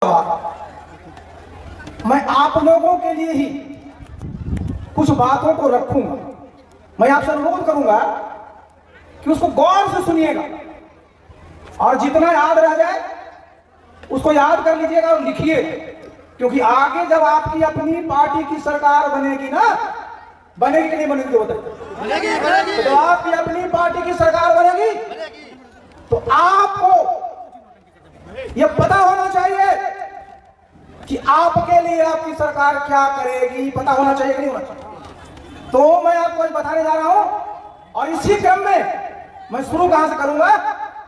मैं आप लोगों के लिए ही कुछ बातों को रखूंगा। मैं आपसे अनुरोध करूंगा कि उसको गौर से सुनिएगा और जितना याद रह जाए उसको याद कर लीजिएगा और लिखिए, क्योंकि आगे जब आपकी अपनी पार्टी की सरकार बनेगी ना, बनेगी कि नहीं बनेगी बताइए। तो आपकी अपनी पार्टी की सरकार बनेगी तो आपको यह पता होना चाहिए कि आपके लिए आपकी सरकार क्या करेगी, पता होना चाहिए कि नहीं होना चाहिए। तो मैं आपको बताने जा रहा हूं और इसी क्रम में मैं शुरू कहां से करूंगा,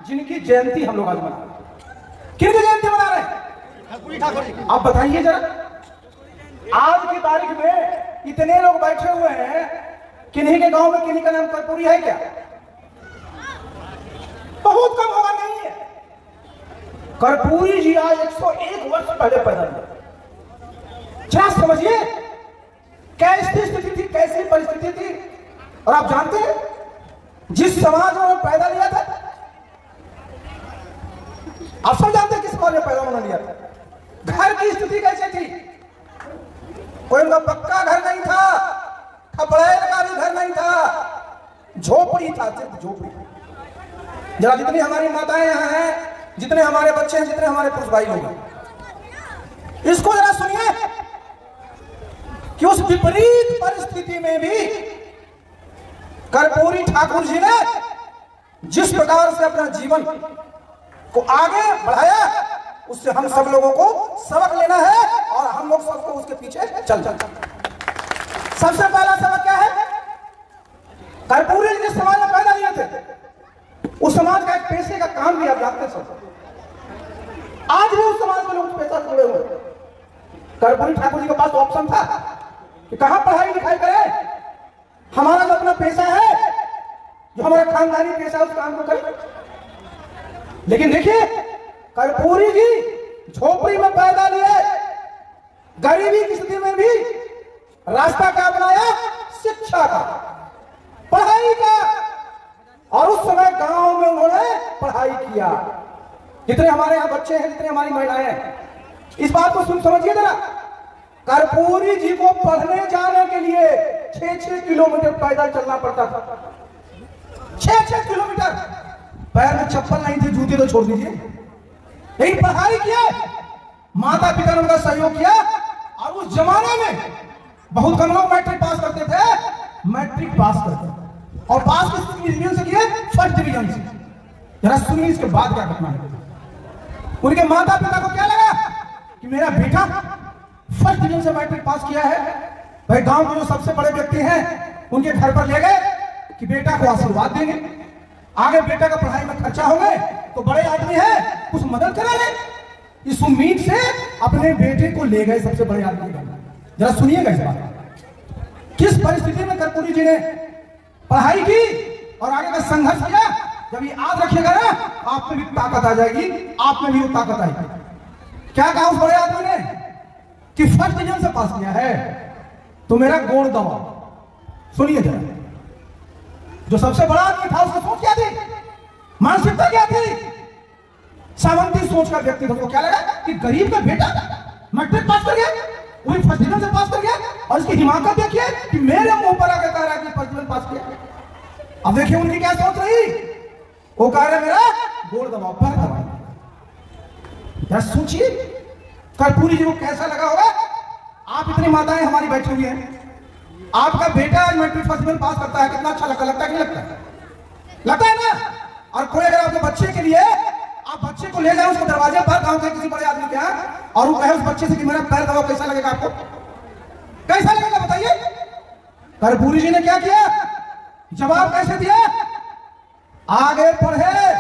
जिनकी जयंती हम लोग आज मना रहे हैं। किनकी जयंती मना रहे हैं आप बताइए जरा। आज की तारीख में इतने लोग बैठे हुए हैं, किन्हीं के गांव में किन्हीं का नाम कर्पूरी है क्या? बहुत कम होगा, नहीं है। कर्पूरी जी आज 101 वर्ष पहले पैदा हुए। क्या समझिए कैसी स्थिति थी, कैसी परिस्थिति थी। और आप जानते हैं जिस समाज में पैदा लिया था, आप सब जानते हैं किस समाज में पैदा होना लिया था। घर की स्थिति कैसी थी? कोई उनका पक्का घर नहीं था, खपड़ेल का भी घर नहीं था, झोपड़ी था, सिर्फ झोपड़ी। जरा जितनी हमारी माताएं यहां हैं, जितने हमारे बच्चे हैं, जितने हमारे पुरुष भाई लोग हैं, इसको जरा सुनिए कि उस विपरीत परिस्थिति में भी कर्पूरी ठाकुर जी ने जिस प्रकार से अपना जीवन को आगे बढ़ाया, उससे हम सब लोगों को सबक लेना है और हम लोग सबको उसके पीछे चल चल। सबसे पहला सबक क्या है? कर्पूरी जी जिस समाज में पैदा लिए थे, उस समाज का एक पैसे का काम भी आप जानते सब। आज भी उस समाज के लोग पैसा जुड़े हुए। कर्पूरी ठाकुर जी के पास ऑप्शन था कि कहां पढ़ाई लिखाई करें, हमारा जो अपना पैसा है, जो हमारा खानदानी पैसा है, उस काम को करें। लेकिन देखिए कर्पूरी जी झोपड़ी में पैदा लिए, गरीबी की स्थिति में भी रास्ता क्या बनाया? शिक्षा का, पढ़ाई का। और उस समय गांव में उन्होंने पढ़ाई किया। जितने हमारे यहां बच्चे हैं, जितने हमारी महिलाएं हैं, इस बात को सुन समझिए जरा। कर्पूरी जी को पढ़ने जाने के लिए 6-6 किलोमीटर पैदल चलना पड़ता था। 6-6 किलोमीटर। पैर में चप्पल नहीं थी, जूते तो छोड़ दीजिए। यही पढ़ाई किया, माता पिता ने उनका सहयोग किया। और उस जमाने में बहुत कम लोग मैट्रिक पास करते थे, मैट्रिक पास करते थे और पास किस डिवीजन से किए? फर्स्ट डिवीजन से। जरा सुनिए इसके बाद क्या घटना है। उनके माता पिता को क्या लगा कि मेरा बेटा फर्स्ट डिवीजन से मैट्रिक पास किया है। भाई गांव के जो सबसे बड़े व्यक्ति हैं उनके घर पर ले गए कि बेटा को आशीर्वाद देंगे, आगे बेटा का पढ़ाई में खर्चा होंगे तो बड़े आदमी है, कुछ मदद करेंगे। इस उम्मीद से अपने बेटे को ले गए सबसे बड़े आदमी का। जरा सुनिएगा इस बात, किस परिस्थिति में कर्पूरी जी ने पढ़ाई की और आगे का संघर्ष किया। जब ये याद रखिएगा ना, आप में भी ताकत आ जाएगी, आप में भी वो ताकत आएगी। क्या कहा उस बड़े आदमी ने कि फर्स्ट डिवीजन से पास किया है तो मेरा गोड़ दबाओ। सुनिए जरा, जो सबसे बड़ा आदमी था उसकी सोच क्या थी, मानसिकता क्या थी? सामंती सोच का व्यक्ति था। उसको क्या लगा कि गरीब का बेटा मैट्रिक पास कर गया, वो भी फर्स्ट डिवीजन से पास कर गया, और इसकी हिमाकत देखिए कि मेरे मुंह पर आकर कह रहा है कि फर्स्ट डिवीजन पास किया। अब देखिए उनकी क्या सोच रही, वो कह रहे मेरा गोड़ दबाओ, पैर दबाओ। यार सोचिए कर्पूरी जी को कैसा लगा होगा। आप इतनी माताएं हमारी बैठी हुई हैं, आपका बेटा मैट्रिक फर्स्ट डिवीजन पास करता है, कितना अच्छा लगता है कि नहीं लगता है? लगता है ना। और कोई अगर आपके बच्चे के लिए, आप बच्चे को ले जाए उसको दरवाजे पर गांव के किसी बड़े आदमी के यहाँ, और वो कहे उस बच्चे से कि मेरा पैर दबाओ, कैसा लगेगा आपको? कैसा लगेगा बताइए? कर्पूरी जी ने क्या किया, जवाब कैसे दिया? आगे पढ़े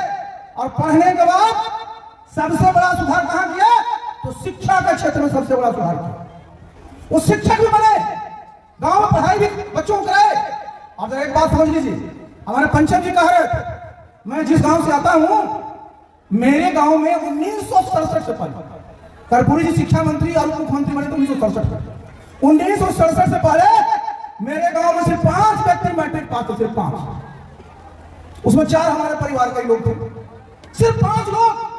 और पढ़ने के बाद सबसे बड़ा सुधार कहां किया? तो शिक्षा के क्षेत्र में सबसे बड़ा सुधार किया। वो शिक्षक भी बने, गांव में पढ़ाई भी बच्चों को कराए। और जरा एक बात समझ लीजिए, हमारे पंचम जी कह रहे थे, मैं जिस गांव से आता हूं, मेरे गांव में 1967 से पहले कर्पूरी जी शिक्षा मंत्री और मुख्यमंत्री बने तो 1967 से पहले मेरे गांव में सिर्फ 5 व्यक्ति मैट्रिक पास थे, सिर्फ 5। उसमें 4 हमारे परिवार के लोग थे, सिर्फ 5 लोग।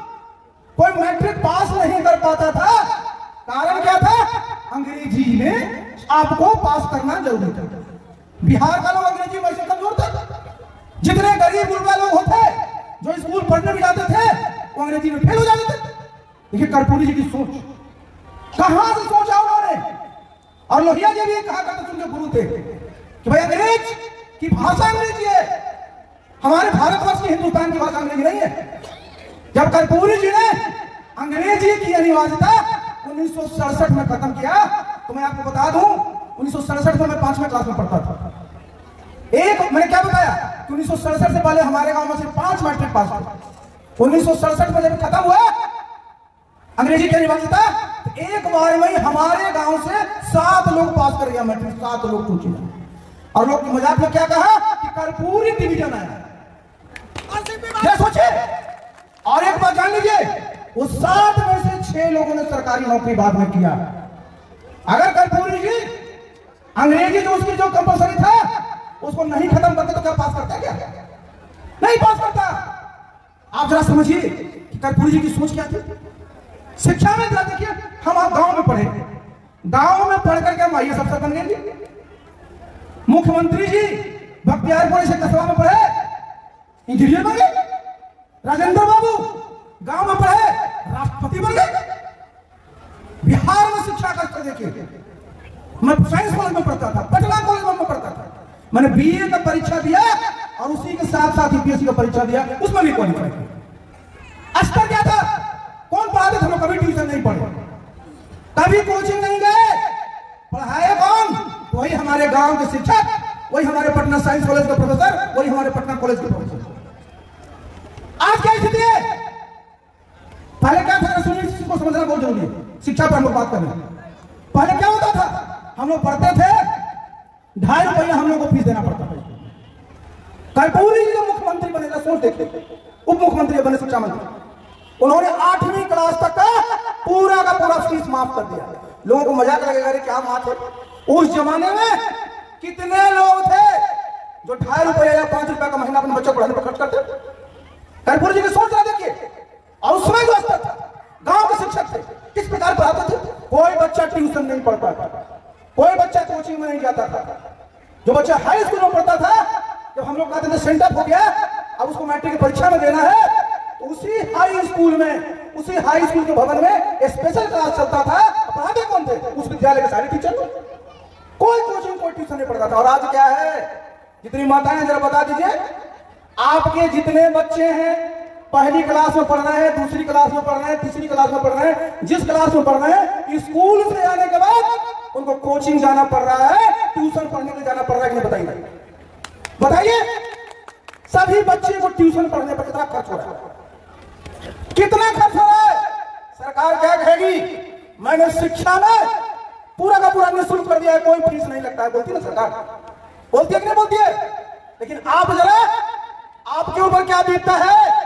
कोई मैट्रिक पास नहीं कर पाता था। कारण क्या था? अंग्रेजी में आपको पास करना जरूरी था। बिहार का लोग अंग्रेजी में वैसे कमजोर थे। जितने गरीब गुरबा लोग होते जो स्कूल पढ़ने भी जाते थे वो अंग्रेजी में फेल हो जाते थे। देखिए कर्पूरी जी की सोच, कहां से सोचा उन्होंने। और लोहिया जी भी कहा करते थे, उनके गुरु थे कि भाई अंग्रेज की भाषा अंग्रेजी है, हमारे भारतवर्ष की हिंदुस्तान की भाषा अंग्रेजी नहीं है। जब कर्पूरी जी ने अंग्रेजी की अनिवार्यता 1967 में खत्म किया, तो मैं आपको बता दूं 1967 में मैं 5वीं क्लास में पढ़ता था। मैंने क्या बताया कि 1967 से पहले हमारे गांव में से 5 मैट्रिक पास थे। 1967 में जब खत्म हुआ अंग्रेजी की अनिवार्यता, तो एक बार में हमारे गांव से 7 लोग पास कर गया मैट्रिक, 7 लोग पूछे। और लोग मजाक में क्या कहा कि कर्पूरी डिवीजन है। क्या सोचे? और एक बात जान लीजिए, वो 7 में से 6 लोगों ने सरकारी नौकरी बाद में किया। अगर कर्पूरी जी अंग्रेजी जो उसकी जो कंपलसरी था उसको नहीं खत्म करते तो क्या पास करता? क्या नहीं पास करता। आप जरा समझिए कि कर्पूरी जी की सोच क्या थी। शिक्षा में जरा देखिए, हम आप गांव में पढ़े, गांव में पढ़कर के हम आइए अफसर बन गए जी। मुख्यमंत्री जी बख्तियारपुर से कस्बा में पढ़े, इंजीनियर बन गए। राजेंद्र बाबू गांव में पढ़े, राष्ट्रपति बन गए। बिहार में शिक्षा का स्तर देखिए, मैं साइंस कॉलेज में पढ़ता था, पटना कॉलेज में पढ़ता था, मैंने बीए का परीक्षा दिया और उसी के साथ साथ यूपीएससी का परीक्षा दिया, उसमें भी क्वालिफाई किया। स्तर क्या था? कौन पढ़ाते थे? हम कभी ट्यूशन नहीं पढ़े, कभी कोचिंग नहीं गए। पढ़ाए कौन? वही हमारे गांव के शिक्षक, वही हमारे पटना साइंस कॉलेज के प्रोफेसर, वही हमारे पटना कॉलेज के प्रोफेसर। आज क्या स्थिति है? पहले क्या था सुनिए, इसको समझना बहुत जरूरी है। शिक्षा पर हम लोग बात कर रहे हैं। पहले क्या होता था? हम लोग पढ़ते थे, 2.5 रुपया हम लोग को फीस देना पड़ता था। कर्पूरी जी जो मुख्यमंत्री बनेगा, सोच देखते, उप मुख्यमंत्री बने शिक्षा मंत्री, उन्होंने 8वीं क्लास तक का पूरा फीस माफ कर दिया। लोगों को मजाक लगेगा, अरे क्या बात है। उस जमाने में कितने लोग थे जो 2.5 रुपया या 5 रुपया का महीना अपने बच्चों को पढ़ाने पर खर्च करते? कर्पूरी जी की सोच रहा देखिए। और उसमें जो स्तर था, गांव के शिक्षक थे, किस प्रकार पढ़ाते थे? कोई बच्चा ट्यूशन नहीं पढ़ता था, कोई बच्चा कोचिंग में नहीं जाता था। जो बच्चा हाई स्कूल में पढ़ता था, जब हम लोग कहते थे सेंटर हो गया, अब उसको मैट्रिक की परीक्षा में देना है, तो उसी हाई स्कूल में, उसी हाई स्कूल के भवन में स्पेशल क्लास चलता था। पढ़ाते कौन थे? उस विद्यालय के सारे टीचर। कोई कोचिंग कोई ट्यूशन नहीं पढ़ता था। और आज क्या है? जितनी माताएं जरा बता दीजिए, आपके जितने बच्चे हैं, पहली क्लास में पढ़ रहे हैं, दूसरी क्लास में पढ़ रहे हैं, तीसरी क्लास में पढ़ रहे हैं, जिस क्लास में पढ़ रहे हैं, स्कूल से आने के बाद उनको कोचिंग जाना पड़ रहा है, ट्यूशन पढ़ने के जाना पड़ रहा है कि नहीं? बताइए सभी बच्चे को ट्यूशन पढ़ने पर कितना खर्च हो रहा है? कितना खर्च हो रहा है? सरकार क्या कहेगी? मैंने शिक्षा में पूरा का पूरा निःशुल्क कर दिया है, कोई फीस नहीं लगता है। बोलती है ना सरकार, बोलती है कि नहीं बोलती है? लेकिन आप जरा, आपके ऊपर क्या बीतता है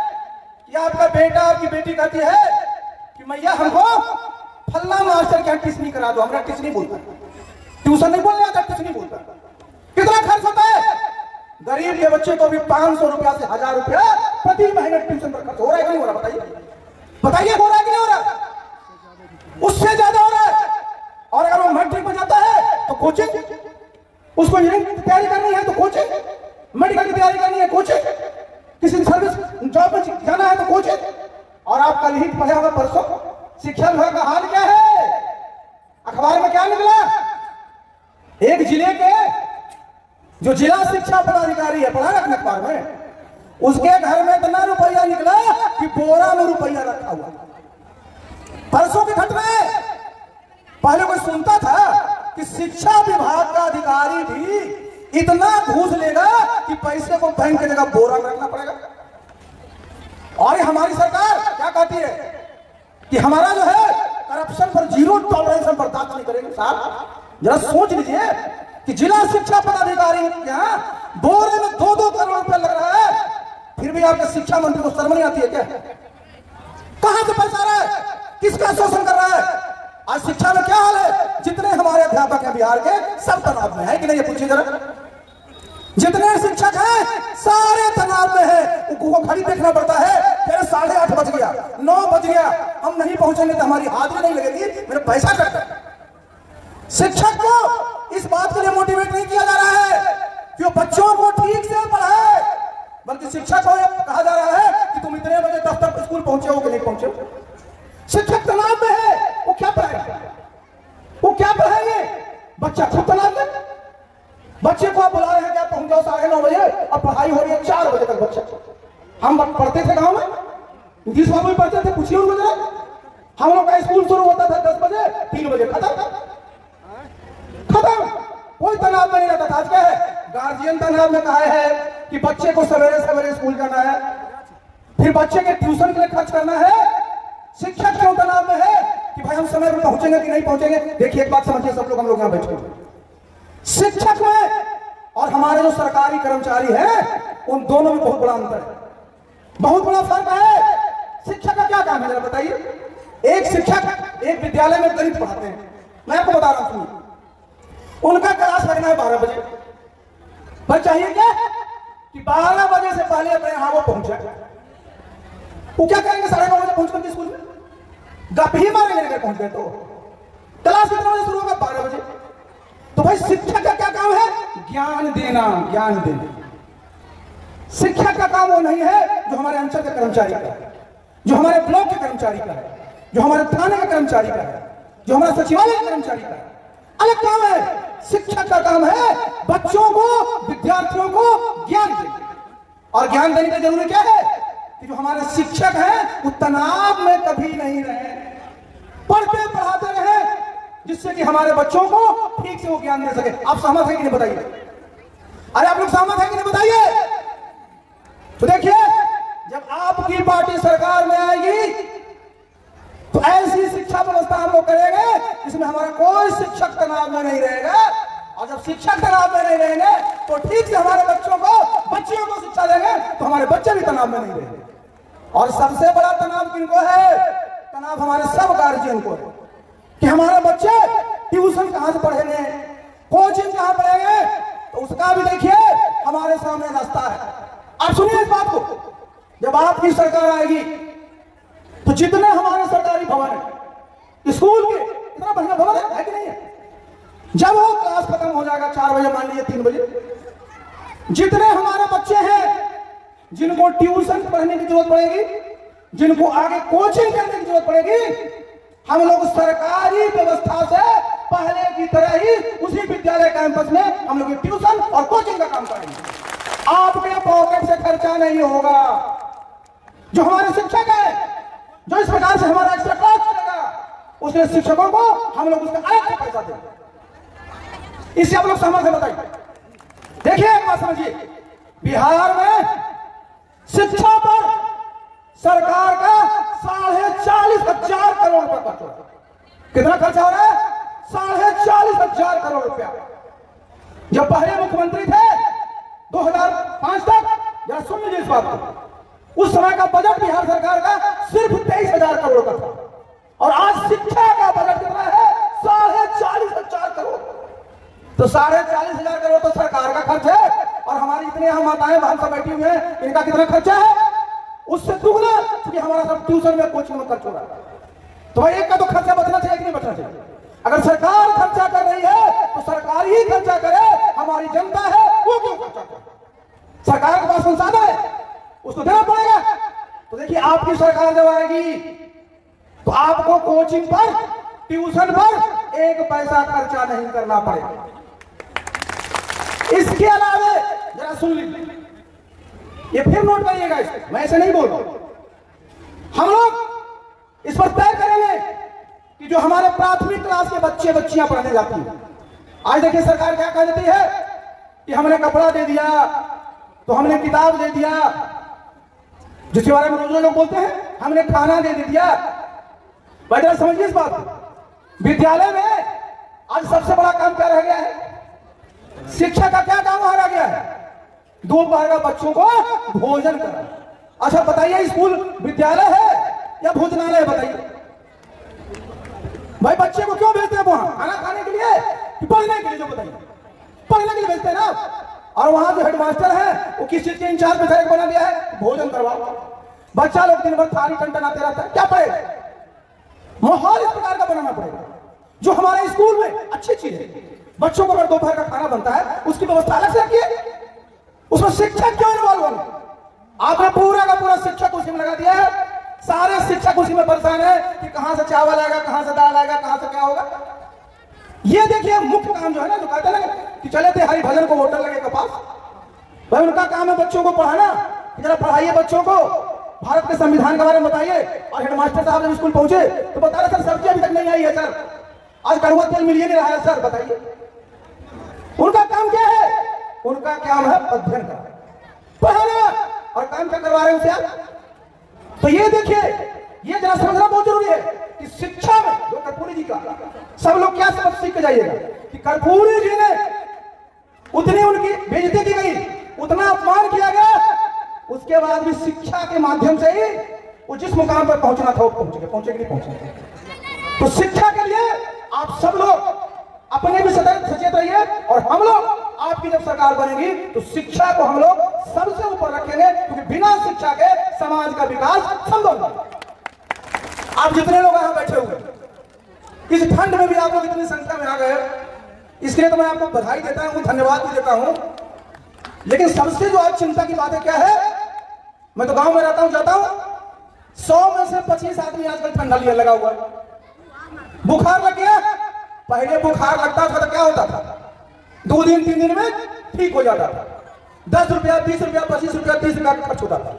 कि आपका बेटा आपकी बेटी कहती है कि मैया हमको फल्ला मास्टर क्या टिस्नी करा दो। हमरा टिस्नी बोलता, ट्यूशन नहीं बोलने आता, टिस्नी बोलता। कितना खर्च होता है? गरीब के बच्चे को भी 500 रुपया से 1000 रुपया प्रति महीने ट्यूशन पर खर्च हो रहा है कि नहीं हो रहा? बताइए हो रहा है कि नहीं हो रहा? उससे ज्यादा हो रहा है। और अगर वो मैट्रिक में जाता है तो कोचिंग, उसको इंजीनियरिंग की तैयारी करनी है तो कोचिंग, मेडिकल की तैयारी करनी है कोचिंग, किसी सर्विस जॉब में जाना है तो कोचिंग। और आप कल ही पढ़े होगा परसों, शिक्षा विभाग का हाल क्या है? अखबार में क्या निकला? एक जिले के जो जिला शिक्षा पदाधिकारी है, पढ़ा रखने अखबार में, उसके घर में इतना रुपया निकला कि बोरा में रुपया रखा हुआ। परसों की घटना है। पहले कोई सुनता था कि शिक्षा विभाग का अधिकारी भी इतना घूस लेगा कि पैसे को बैंक की जगह बोरा में रखना पड़ेगा। और हमारी सरकार क्या कहती है कि हमारा जो है करप्शन पर 0 टॉलरेंस हम बर्दाश्त नहीं करेंगे। साहब जरा सोच लीजिए कि जिला शिक्षा पदाधिकारी के यहाँ बोरे में 2-2 करोड़ रुपया लग रहा है, फिर भी आपके शिक्षा मंत्री को शर्म नहीं आती है क्या? कहां से पैसा आ रहा है? किसका शोषण कर रहा है? आज शिक्षा में क्या हाल है? जितने हमारे अध्यापक हैं बिहार के, सब तनाव में है कि नहीं? ये पूछिए जरा। जितने शिक्षक हैं सारे तनाव में है। उनको घड़ी देखना पड़ता है फिर 8:30 बज गया, 9 बज गया, हम नहीं पहुंचेंगे तो हमारी हाजिरी नहीं लगेगी, मेरा पैसा कट। शिक्षक को इस बात के लिए मोटिवेट नहीं किया जा रहा है कि वो बच्चों को ठीक से पढ़ाए, बल्कि शिक्षक को कहा जा रहा है कि तुम इतने बजे दफ्तर स्कूल पहुंचे हो कि नहीं पहुंचे हो। शिक्षक तनाव में है, वो क्या पढ़ाएगा, वो क्या पढ़ाएंगे, बच्चा खुद तनाव में। बच्चे को आप बुला रहे हैं कि आप पहुंच जाओ 9:30 बजे, अब पढ़ाई हो रही है 4 बजे तक। बच्चा, हम पढ़ते थे गांव में, नीतीश बाबू भी पढ़ते थे, पूछिए उनको जरा। हम लोग का स्कूल शुरू होता था 10 बजे, 3 बजे खत्म। कोई तनाव में नहीं रहता था। आज क्या है, गार्जियन तनाव में कहा है कि बच्चे को सवेरे सवेरे स्कूल जाना है, फिर बच्चे के ट्यूशन के लिए खर्च करना है। शिक्षक क्यों तनाव में है कि भाई हम समय पर पहुंचेंगे कि नहीं पहुंचेंगे। देखिए एक बात समझिए सब लोग, हम लोग यहां बैठे हैं, शिक्षक में और हमारे जो सरकारी कर्मचारी हैं उन दोनों में बहुत बड़ा अंतर है, बहुत बड़ा फर्क है। शिक्षक का क्या काम है जरा बताइए। एक शिक्षक एक विद्यालय में गणित पढ़ाते हैं, मैं आपको बता रहा हूं, उनका क्लास लगना है 12 बजे, पर चाहिए क्या कि 12 बजे से पहले अपने यहां वो पहुंच जाए। वो क्या करेंगे 9:30 बजे पहुंच करके स्कूल में गप ही मारेंगे अगर पहुंच गए तो। क्लास कितने बजे शुरू होगा, 12 बजे। तो भाई शिक्षक का क्या काम है, ज्ञान देना, ज्ञान देना। शिक्षक का काम वो नहीं है जो हमारे अंचल के कर्मचारी का है, जो हमारे ब्लॉक के कर्मचारी का है, जो हमारे थाने के कर्मचारी का है, जो हमारे सचिवालय के कर्मचारी का है। अलग काम है। शिक्षक का काम है बच्चों को, विद्यार्थियों को ज्ञान देना। और ज्ञान देने का जरूरी क्या है कि जो हमारे शिक्षक हैं वो तनाव में कभी नहीं रहे, पढ़ते पढ़ाते रहे, जिससे कि हमारे बच्चों को ठीक से वो ज्ञान दे सके। आप सहमत है कि नहीं बताइए। अरे आप लोग सहमत है कि नहीं बताइए। तो देखिए, जब आपकी पार्टी सरकार में आएगी तो ऐसी शिक्षा व्यवस्था हम लोग करेंगे जिसमें हमारा कोई शिक्षक तनाव में नहीं रहेगा। और जब शिक्षक तनाव में नहीं रहेंगे तो ठीक से हमारे बच्चों को, बच्चियों को शिक्षा देंगे तो हमारे बच्चे भी तनाव में नहीं रहेंगे। और सबसे बड़ा तनाव किनको है, तनाव हमारे सब गार्जियन को है कि हमारे बच्चे ट्यूशन कहां से पढ़ेंगे, कोचिंग कहां पढ़ेंगे। तो उसका भी देखिए हमारे सामने रास्ता है। आप सुनिए इस बात को, जब आपकी सरकार आएगी तो जितने हमारे सरकारी भवन है, स्कूल के इतना बढ़िया भवन है कि नहीं है, जब वो क्लास खत्म हो जाएगा 4 बजे, मान लीजिए 3 बजे, जितने हमारे बच्चे हैं जिनको ट्यूशन पढ़ने की जरूरत पड़ेगी, जिनको आगे कोचिंग करने की जरूरत पड़ेगी, हम लोग सरकारी व्यवस्था से पहले की तरह ही उसी विद्यालय कैंपस में हम लोग ट्यूशन और कोचिंग का काम करेंगे। आपके पॉकेट से खर्चा नहीं होगा। जो हमारे शिक्षक है, जो इस प्रकार से हमारा एक्स्ट्रा क्लास करेगा, उसके शिक्षकों को हम लोग उसका अलग से पैसा देंगे। इससे आप लोग सहमत है बताइए। देखिए एक बात समझिए, बिहार में शिक्षा पर सरकार का 40,500 करोड़ रुपया खर्च हो रहा है। कितना खर्चा हो रहा है, 40,500 करोड़ रुपया। जब पहले मुख्यमंत्री थे 2005 तक, जरा सुन लीजिए इस बात को, उस समय का बजट बिहार सरकार का सिर्फ 23,000 करोड़ का था। और आज शिक्षा का बजट कितना है, 40,500 करोड़। तो 40,500 करोड़ तो सरकार का खर्च है, और हमारी इतने हम माताएं बहन सब बैठी हुई हैं, इनका कितना खर्चा है, उससे दुगना, क्योंकि हमारा सब ट्यूशन में कोचिंग में खर्च हो रहा है। तो भाई एक का तो खर्चा बचना चाहिए कि नहीं बचना चाहिए। अगर सरकार खर्चा कर रही है तो सरकार ही खर्चा करे, हमारी जनता है वो क्यों खर्चा करे। सरकार के पास संसाधन है, उसको देना पड़ेगा। तो देखिए आपकी सरकार जब आएगी तो आपको कोचिंग पर, ट्यूशन पर एक पैसा खर्चा नहीं करना पड़ेगा। इसके अलावा जरा सुन लीजिए, ये फिर नोट करिएगा, इसको मैं ऐसे नहीं बोल रहा हूं। हम लोग इस पर तय करेंगे कि जो हमारे प्राथमिक क्लास के बच्चे बच्चियां पढ़ने जाती हैं, आज देखिए सरकार क्या कह देती है कि हमने कपड़ा दे दिया, तो हमने किताब दे दिया, जिसके बारे में रोज लोग बोलते हैं हमने खाना दे दिया। भाई जरा समझिए इस बात को, विद्यालय में आज सबसे बड़ा काम क्या रह गया है, शिक्षा का क्या काम रह गया है, दोपहर का बच्चों को भोजन करना। अच्छा बताइए, स्कूल विद्यालय है या भोजनालय है बताइए। भाई बच्चे को क्यों भेजते हैं वहां, खाना खाने के लिए कि पढ़ने के लिए? जो बताइए, पढ़ने के लिए भेजते हैं ना। और वहां जो हेडमास्टर है वो किस चीज के इंचार्ज बेचारे बना दिया है, भोजन करवाओ। बच्चा लोग दिन भर थाली टंटनाते रहता है, क्या पड़ेगा? माहौल इस प्रकार का बनाना पड़ेगा जो हमारे स्कूल में अच्छी चीज है। बच्चों को अगर दोपहर का खाना बनता है उसकी व्यवस्था अलग से रखिए, उसमें शिक्षक क्यों इन्वॉल्व होंगे? आपने पूरा का पूरा शिक्षक उसी में लगा दिया है, सारे शिक्षक उसी में परेशान है कि कहां से चावल आएगा, कहां से दाल आएगा, कहां से क्या होगा। ये देखिए मुख्य काम जो है ना, जो कहते हैं कि चले थे हरिभजन को होटल लगे के पास, भाई उनका काम है बच्चों को पढ़ाना, जरा पढ़ाइए बच्चों को, भारत के संविधान के बारे में बताइए। और हेडमास्टर साहब जब स्कूल पहुंचे तो बता रहे सर सब्जी अभी तक नहीं आई है सर, आज कड़वा तेल मिल नहीं रहा है सर, बताइए उनका काम क्या है? उनका काम है अध्ययन करना, पढ़ाना, और काम क्या करवा रहे हैं उनसे आप? तो ये देखिए, ये जरा समझना बहुत जरूरी है कि शिक्षा में जो कर्पूरी जी का सब लोग क्या समझ सीख के जाइएगा कि कर्पूरी जी ने उतनी उनकी बेइज्जती की गई, उतना अपमान किया गया, उसके बाद भी शिक्षा के माध्यम से ही वो जिस मुकाम पर पहुंचना था वो पहुंचे कि नहीं पहुंचे। तो शिक्षा के लिए आप सब लोग अपने भी सचेत रहिए, और हम लोग आपकी जब सरकार बनेगी तो शिक्षा को हम लोग सबसे ऊपर रखेंगे, क्योंकि बिना शिक्षा के समाज का विकास संभव नहीं। आप जितने लोग यहां बैठे हुए, इस ठंड में भी आप लोग इतनी संख्या में आ गए, इसके लिए तो मैं आपको बधाई देता हूं, धन्यवाद भी देता हूं। लेकिन सबसे जो आज चिंता की बात है क्या है, मैं तो गांव में रहता हूं, जाता हूं, 100 में से 25 आदमी आजकल ठंडा लिया लगा हुआ है, बुखार लग गया। पहले बुखार लगता था तो क्या होता था, 2 दिन 3 दिन में ठीक हो जाता था, 10 रुपया 20 रुपया 25 रुपया 30 रुपया खर्च होता था।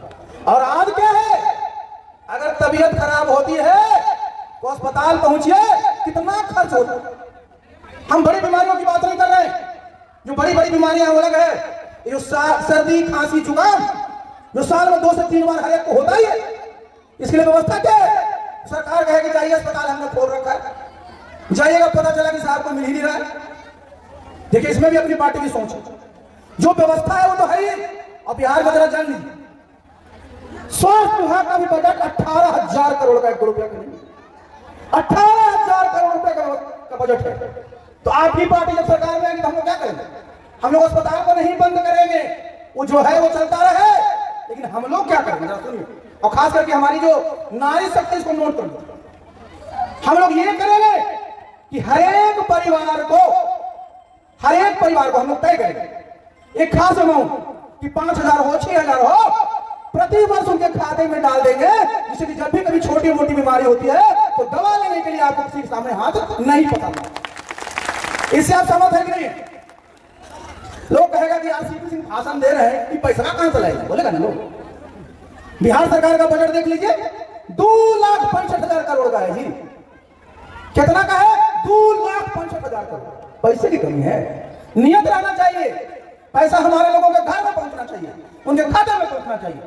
और आज क्या है, अगर तबीयत खराब होती है तो अस्पताल पहुंचिए, कितना खर्च होता है। हम बड़ी बीमारियों की बात नहीं कर रहे हैं, जो बड़ी बड़ी बीमारियां अलग है, ये सर्दी खांसी जुकाम जो साल में 2 से 3 बार हर एक को होता ही है, इसके लिए व्यवस्था क्या है? सरकार कहेगी जाइए अस्पताल हमने खोल रखा है, जाइएगा पता चला कि साहब को मिल ही नहीं रहा है। देखिए इसमें भी अपनी पार्टी की सोच है, जो व्यवस्था है वो तो है ही। अब बिहार में जरा जान लीजिए, स्वास्थ्य विभाग का भी बजट 18,000 करोड़ का, 1 रुपया का नहीं, 18,000 करोड़ रुपए का बजट है। तो आपकी पार्टी जब सरकार में आएगी तो हम लोग क्या करेंगे? हम लोग अस्पताल को नहीं बंद करेंगे, वो जो है वो चलता रहे, लेकिन हम लोग क्या करेंगे सुनिए, और खास करके हमारी जो नारी शक्ति इसको नोट कर लो, हम लोग ये करेंगे कि हर एक परिवार को हम लोग तय करेंगे एक खास अमाउंट कि 5,000 हो 6,000 हो, प्रति वर्ष उनके खाते में डाल देंगे, जिससे कि जब भी कभी छोटी मोटी बीमारी होती है तो दवा लेने के लिए आपको किसी के सामने हाथ नहीं पकड़ना। इससे आप सहमत है कि नहीं? लोग कहेगा कि यार सीपी सिंह भाषण दे रहे हैं कि पैसा कहां से लाएंगे, बोलेगा ना लोग। बिहार सरकार का बजट देख लीजिए, 2,65,000 करोड़ का है जी। कितना का है? 2,65,000 करोड़। पैसे की कमी है, नियत रहना चाहिए, पैसा हमारे लोगों के घर में पहुंचना चाहिए, उनके खाते में पहुंचना चाहिए।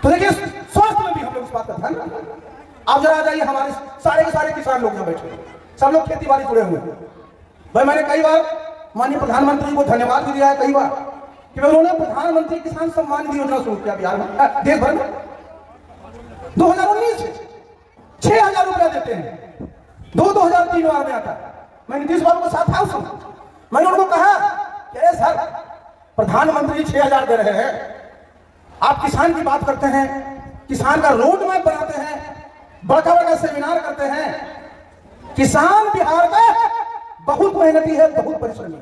तो देखिए स्वास्थ्य में भी हम लोग इस बात का ध्यान रखें। आप जरा आ जाइए, हमारे सारे के सारे किसान लोग यहाँ बैठे, सब लोग खेती बाड़ी जुड़े हुए हैं। भाई मैंने कई बार माननीय प्रधानमंत्री को धन्यवाद भी दिया है कई बार कि उन्होंने प्रधानमंत्री किसान सम्मान निधि योजना शुरू किया बिहार में, देश भर में 2019 से 6,000 रुपया देते हैं, 2,003 बार में आता है। मैं नीतीश बाबू के साथ था उस समय, मैंने उनको कहा कि सर प्रधानमंत्री 6,000 दे रहे हैं, आप किसान की बात करते हैं, किसान का रोड मैप बनाते हैं, बड़का बड़का सेमिनार करते हैं। किसान बिहार का बहुत मेहनती है, बहुत परिश्रमी है,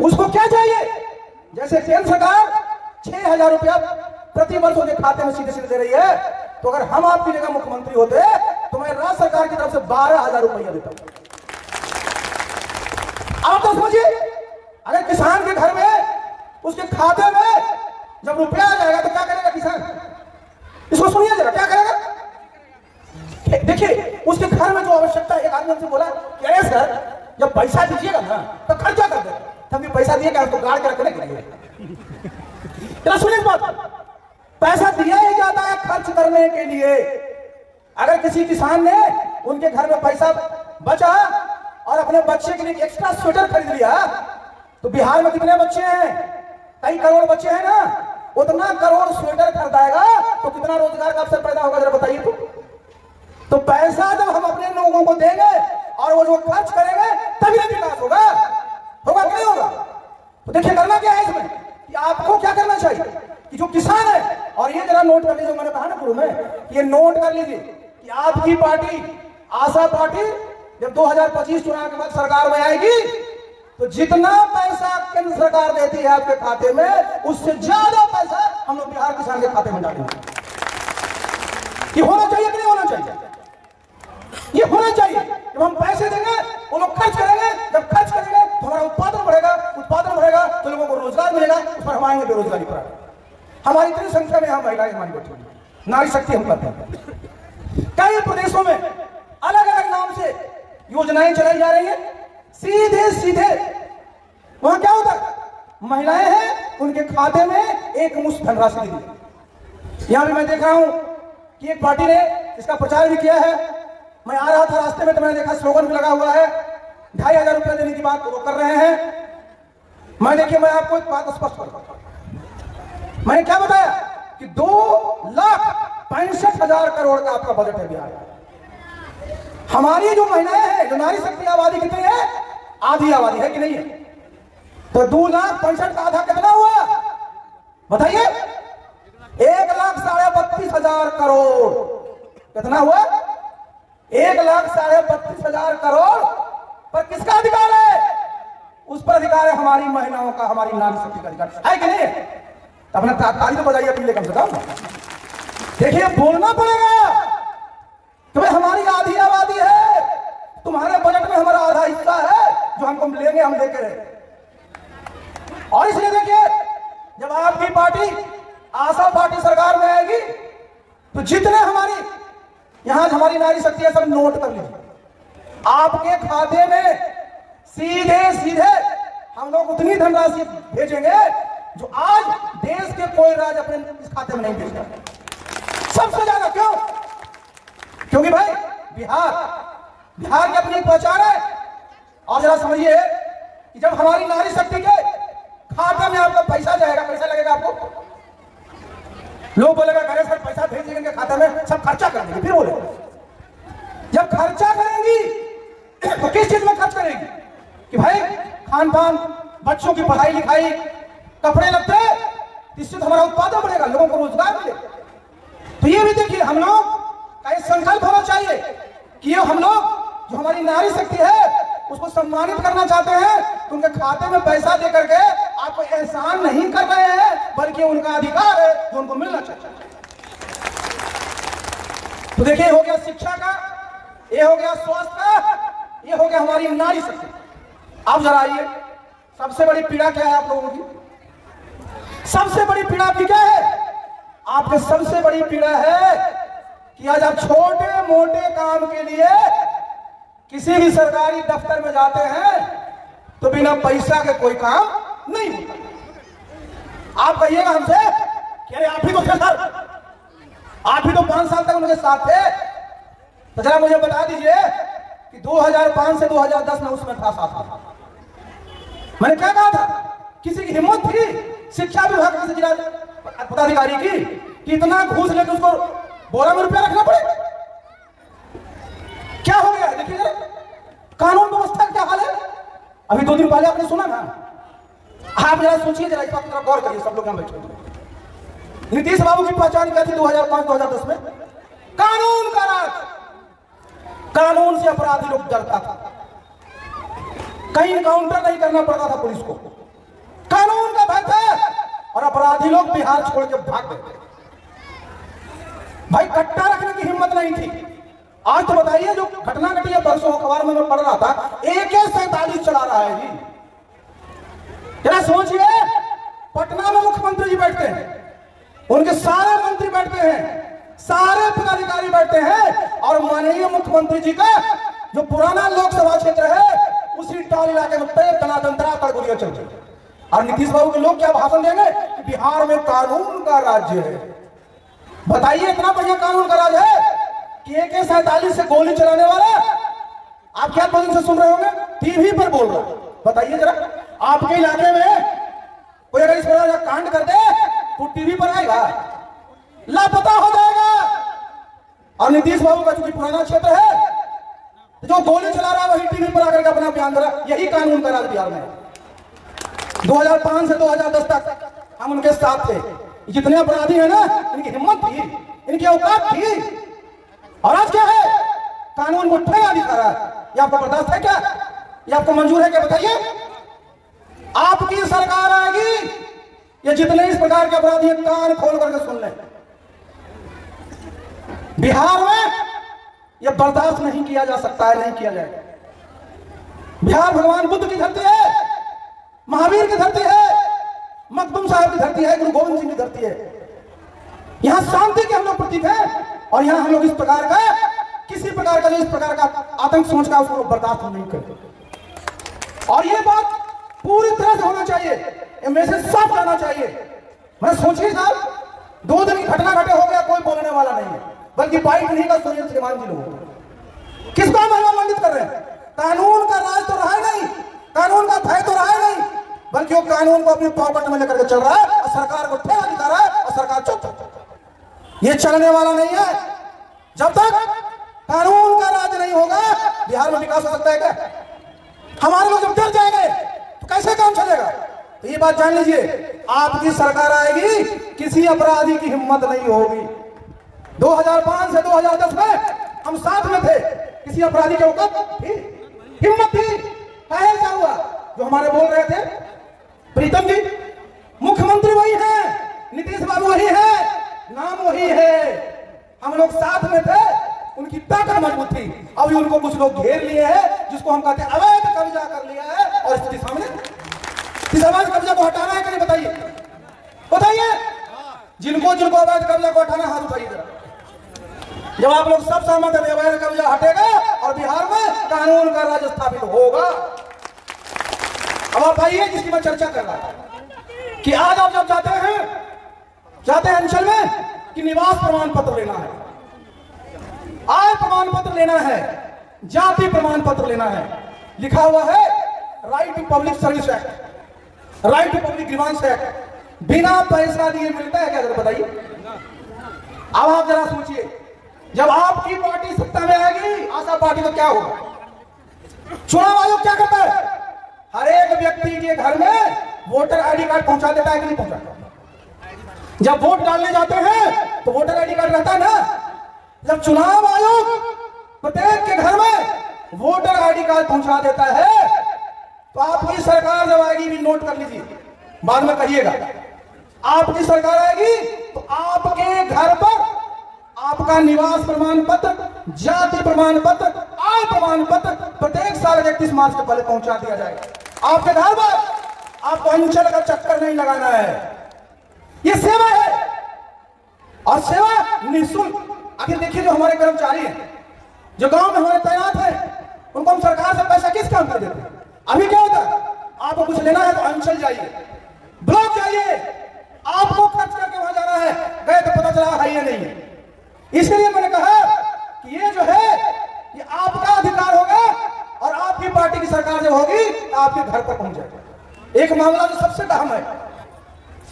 उसको क्या चाहिए? जैसे केंद्र सरकार 6,000 रुपया प्रति वर्ष उनके खाते में सीधे सीधे दे रही है, तो अगर हम आपकी जगह मुख्यमंत्री होते तो मैं राज्य सरकार की तरफ से 12,000 रुपया देता हूं। आप तो समझिए, अगर किसान के घर में उसके खाते में जब रुपया आ जाएगा तो क्या करेगा किसान? इसको सुनिए जरा, क्या करेगा? देखिए उसके घर में जो आवश्यकता, एक आदमी हमसे बोला कि अरे सर जब पैसा दीजिएगा ना तो खर्चा कर दे, तब पैसा दिएगा तो गाड़ के रखने के लिए। सुनिए इस बात, पैसा दिया ही जाता है खर्च करने के लिए। अगर किसी किसान ने उनके घर में पैसा बचा और अपने बच्चे के लिए एक्स्ट्रा स्वेटर खरीद लिया, तो बिहार में कितने बच्चे हैं? कई करोड़ बच्चे हैं ना, उतना करोड़ स्वेटर खरीदाएगा तो कितना रोजगार का अवसर पैदा होगा, जरा बताइए। तो पैसा जब हम अपने लोगों को देंगे और वो जो खर्च करेंगे तभी विकास होगा कि नहीं होगा? तो देखिए करना क्या है इसमें कि आपको क्या करना चाहिए कि जो किसान है, और ये जरा जरा नोट कर लीजिए, मैंने कहा ना शुरू में, ये नोट कर लीजिए कि आपकी पार्टी आशा पार्टी जब 2025 चुनाव के बाद सरकार में आएगी तो जितना पैसा केंद्र सरकार देती है आपके खाते में, उससे ज्यादा पैसा हम लोग बिहार किसान के खाते में डालेंगे। ये होना चाहिए कि नहीं होना चाहिए? ये होना चाहिए। जब हम पैसे देंगे वो लोग खर्च करेंगे, जब खर्च करेंगे तो हमारा उत्पादन बढ़ेगा तो लोगों को रोजगार मिलेगा, उस पर हम आएंगे बेरोजगारी पर। हमारी इतनी संख्या में यहाँ महिलाएं हमारी बैठी हुई, नारी शक्ति हम करते हैं। कई प्रदेशों में अलग अलग नाम से योजनाएं चलाई जा रही है, सीधे सीधे वहां क्या होता है, महिलाएं हैं उनके खाते में एक मुश्त धनराशि दी। यहां भी मैं देख रहा हूं कि एक पार्टी ने इसका प्रचार भी किया है। मैं आ रहा था रास्ते में तो मैंने देखा स्लोगन भी लगा हुआ है, 2500 रुपया देने की बात वो कर रहे हैं। मैं देखिए, मैं आपको एक बात स्पष्ट करता हूं, मैंने क्या बताया कि 2,65,000 करोड़ का आपका बजट है बिहार का। हमारी जो महिलाएं हैं, जो नारी शक्ति आबादी कितनी है, आधी आबादी है कि नहीं है? तो 2,65,000 का आधा कितना हुआ बताइए? 1,32,500 करोड़। कितना हुआ? 1,32,500 करोड़ पर किसका अधिकार है? उस पर अधिकार है हमारी महिलाओं का, हमारी नारी शक्ति का अधिकार है कि नहीं है? तो अपना ताली तो बजाइए अपने लिए कम से कम। देखिए, बोलना पड़ेगा तो भाई हमारी आधी आबादी है, तुम्हारे बजट में हमारा आधा हिस्सा है जो हमको लेंगे, हम लेके रहे। और इसलिए देखिए, जब आपकी पार्टी आशा पार्टी सरकार में आएगी तो जितने हमारी यहां हमारी नारी शक्ति है सब नोट कर लीजिए, आपके खाते में सीधे सीधे हम लोग उतनी धनराशि भेजेंगे जो आज देश के कोई राज्य अपने इस खाते में नहीं भेजता। सबसे ज्यादा क्यों? क्योंकि भाई बिहार की अपनी पहचान है। और जरा समझिए कि जब हमारी नारी शक्ति के खाते में आपका पैसा जाएगा, पैसा लगेगा आपको, लोग बोलेगा अरे सर पैसा भेज देंगे खाते में, सब खर्चा कर देंगे। फिर बोले जब खर्चा करेंगी तो किस चीज में खर्च करेंगी? कि भाई खान पान, बच्चों की पढ़ाई लिखाई, कपड़े लगते, इससे तो हमारा उत्पादन बढ़ेगा, लोगों को रोजगार मिलेगा। तो ये भी देखिए, हम लोग का एक संकल्प होना चाहिए कि ये हम लोग जो हमारी नारी शक्ति है उसको सम्मानित करना चाहते हैं, तो उनके खाते में पैसा दे करके आपको एहसान नहीं कर रहे हैं, बल्कि उनका अधिकार है जो उनको मिलना चाहिए। तो देखिए, हो गया शिक्षा का, ये हो गया स्वास्थ्य का, ये हो गया हमारी नारी शक्ति। अब जरा आइए, सबसे बड़ी पीड़ा क्या है आप लोगों की? सबसे बड़ी पीड़ा आपकी क्या है? आपके सबसे बड़ी पीड़ा है कि आज आप छोटे मोटे काम के लिए किसी भी सरकारी दफ्तर में जाते हैं तो बिना पैसा के कोई काम नहीं होता। आप कहिएगा हमसे कि अरे आप ही तो थे सर, आप ही तो 5 साल तक उनके साथ थे, तो जरा मुझे बता दीजिए कि 2005 से 2010 में उसमें था साथ। मैंने क्या कहा था? किसी की हिम्मत थी शिक्षा विभाग के जिला पदाधिकारी की कि इतना घूस लेकर उसको बोरा में रुपया रखना पड़े? क्या हो गया? देखिए जरा कानून व्यवस्था क्या हाल है। अभी 2 दिन पहले आपने सुना ना, आप जरा सोचिए, जरा इस बात पर गौर करिए सब लोग यहाँ बैठे। नीतीश बाबू की पहचान क्या थी 2005-2010 में? कानून का राज। कानून से अपराधी लोग डरता था, कहीं इनकाउंटर नहीं करना पड़ता था पुलिस को, कानून का भय था और अपराधी लोग बिहार छोड़ के भाग गए। भाई कट्टा रखने की हिम्मत नहीं थी। आज तो बताइए, जो घटना घटी है परसों अखबार में मैं पढ़ रहा था, AK-47 चला रहा है जी। जरा सोचिए, पटना में मुख्यमंत्री जी बैठते हैं, उनके सारे मंत्री बैठते हैं, सारे पदाधिकारी बैठते हैं, और माननीय मुख्यमंत्री जी का जो पुराना लोकसभा क्षेत्र है उसी टाल इलाके में तनातंत्रा गोलियां चल रही है। और नीतीश बाबू के लोग क्या भाषण देंगे कि बिहार में कानून का राज्य है। बताइए, इतना बढ़िया कानून का राज है कि AK-47 से गोली चलाने वाला आप क्या बोल से सुन रहे होंगे, टीवी पर बोल रहा। बताइए जरा, आपके इलाके में कोई अगर इस तरह का कांड कर दे तो टीवी पर आएगा, लापता हो जाएगा। और नीतीश बाबू का चूंकि पुराना क्षेत्र है, जो गोली चला रहा है वही टीवी पर आकर के अपना बयान दे रहा। यही कानून का राज बिहार में 2005 से 2010 तक हम उनके साथ थे। जितने अपराधी हैं ना, इनकी हिम्मत थी, इनकी औकात थी। और आज क्या है, कानून को ठेला दिखा रहा है। ये आपको बर्दाश्त है क्या? ये आपको मंजूर है क्या? बताइए। आपकी सरकार आएगी, ये जितने इस प्रकार के अपराधी हैं कान खोल करके सुन लें। बिहार में यह बर्दाश्त नहीं किया जा सकता है, नहीं किया जाएगा। बिहार भगवान बुद्ध की धरती है, महावीर की धरती है, मखदूम साहब की धरती है, गुरु गोविंद सिंह की धरती है। यहां शांति के हम लोग प्रतीक हैं, और यहां हम लोग इस प्रकार का, किसी प्रकार का, इस प्रकार का आतंक सोच का उसको बर्दाश्त नहीं करते। और ये बात पूरी तरह से होना चाहिए, ये मैसेज साफ जाना चाहिए। मैं सोचिए साहब, 2 दिन की घटना घटे हो गया, कोई बोलने वाला नहीं है, बल्कि बाइट नहीं का सुनील श्रीमान जी लोग किसका महिमा मंडित कर रहे हैं? कानून का राज तो रहा नहीं, कानून का भय तो रहा नहीं, बल्कि वो कानून को अपने पॉकेट में लेकर के चल रहा है और सरकार को ठेला दिखा रहा है, और सरकार चुप। ये चलने वाला नहीं है। जब तक कानून का राज नहीं होगा, बिहार में विकास हो सकता है क्या? हमारे लोग जब डर जाएंगे तो कैसे काम चलेगा? तो ये बात जान लीजिए, आपकी सरकार आएगी, किसी अपराधी की हिम्मत नहीं होगी। 2005 से 2010 में हम साथ में थे, किसी अपराधी के औकात थी, हिम्मत थी? क्या हुआ? जो हमारे बोल रहे थे, प्रीतम जी मुख्यमंत्री वही है, नीतीश बाबू वही है, नाम वही है, हम लोग साथ में थे, उनकी ताकत मजबूत थी। अभी उनको कुछ लोग घेर लिए हैं, जिसको हम कहते हैं अवैध कब्जा कर लिया है, और स्थिति सामने। इस अवैध कब्जा को हटाना है कि नहीं? बताइए, बताइए। जिनको अवैध कब्जा को हटाना, हाथ उठाइए जरा। जब आप लोग सब सहमत है, अवैध कब्जा हटेगा और बिहार में कानून का राज स्थापित होगा। अब आप आइए, जिसकी मैं चर्चा कर रहा था कि आज आप जब जाते हैं अंचल में कि निवास प्रमाण पत्र लेना है, आय प्रमाण पत्र लेना है, जाति प्रमाण पत्र लेना है, लिखा हुआ है right to public service act, right to public grievance act, बिना पैसा दिए मिलता है क्या? जरा बताइए। अब आप जरा सोचिए, जब आपकी पार्टी सत्ता में आएगी, आशा पार्टी तो क्या होगा? चुनाव आयोग क्या करता है? हर एक व्यक्ति के घर में वोटर आईडी कार्ड पहुंचा देता है कि नहीं पहुंचाता? जब वोट डालने जाते हैं तो वोटर आईडी कार्ड रहता है ना। जब चुनाव आयोग प्रत्येक के घर में वोटर आईडी कार्ड पहुंचा देता है, तो आपकी सरकार जब आएगी, भी नोट कर लीजिए, बाद में कहिएगा, आपकी सरकार आएगी तो आपके घर पर आपका निवास प्रमाण पत्र, जाति प्रमाण पत्र, आय प्रमाण पत्र प्रत्येक साल 31 मार्च के पहले पहुंचा दिया जाएगा आपके घर पर। आपको अंचल का चक्कर नहीं लगाना है, ये सेवा है, और सेवा निःशुल्क। आखिर देखिए, जो हमारे कर्मचारी हैं, जो गांव में हमारे तैनात हैं, उनको हम सरकार से पैसा किस काम कर देते हैं? अभी क्या होता है, आपको कुछ लेना है तो अंचल जाइए, ब्लॉक जाइए, आपको खर्च करके वहां जाना है, गए तो पता चला है ये नहीं है। इसलिए मैंने कहा कि ये जो है, ये आपका अधिकार होगा, और आपकी पार्टी की सरकार जब होगी तो आपके घर पर पहुंच जाएगा। एक मामला जो सबसे अहम है,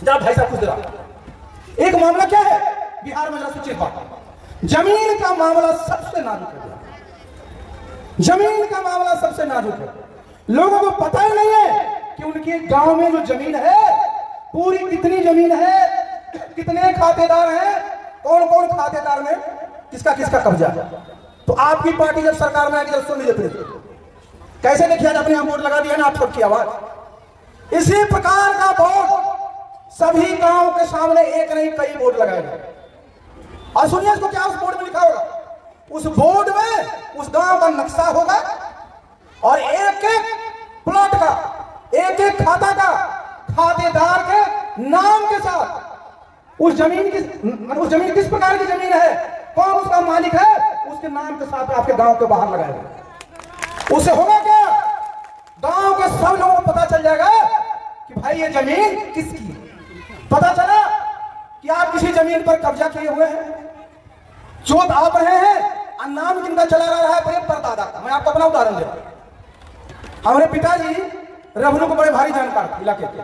जरा भाई साहब कुछ जरा, एक मामला क्या है बिहार में, जरा सूचित बात, जमीन का मामला सबसे नाजुक है। जमीन का मामला सबसे नाजुक है। लोगों को पता ही नहीं है कि उनके गांव में जो जमीन है, पूरी कितनी जमीन है, कितने खातेदार हैं, कौन कौन खातेदार में किसका किसका कब्जा है। तो आपकी पार्टी जब सरकार में आएगी, जब सुन लीजिए कैसे, देखिए आज अपने यहां बोर्ड लगा दिया ना, आप सबकी आवाज। इसी प्रकार का बोर्ड सभी गांव के सामने एक नहीं कई बोर्ड लगाए गए। और सुनिए इसको, क्या उस बोर्ड में लिखा होगा? उस बोर्ड में उस गांव का नक्शा होगा, और एक एक प्लॉट का, एक एक खाता का खातेदार के नाम के साथ उस जमीन किस प्रकार की जमीन है, कौन उसका मालिक है, उसके नाम के साथ आपके गांव के बाहर लगाएगा। उससे होगा क्या, गांव के सब लोगों को पता चल जाएगा कि भाई ये जमीन किसकी है। पता चला कि आप किसी जमीन पर कब्जा किए हुए हैं, चोट आप रहे हैं, और नाम जिनका चला रहा है परदादा का। मैं आपको अपना उदाहरण दे रहा हूं। हमारे पिताजी रेवन्यू को बड़े भारी जानकार थे इलाके के,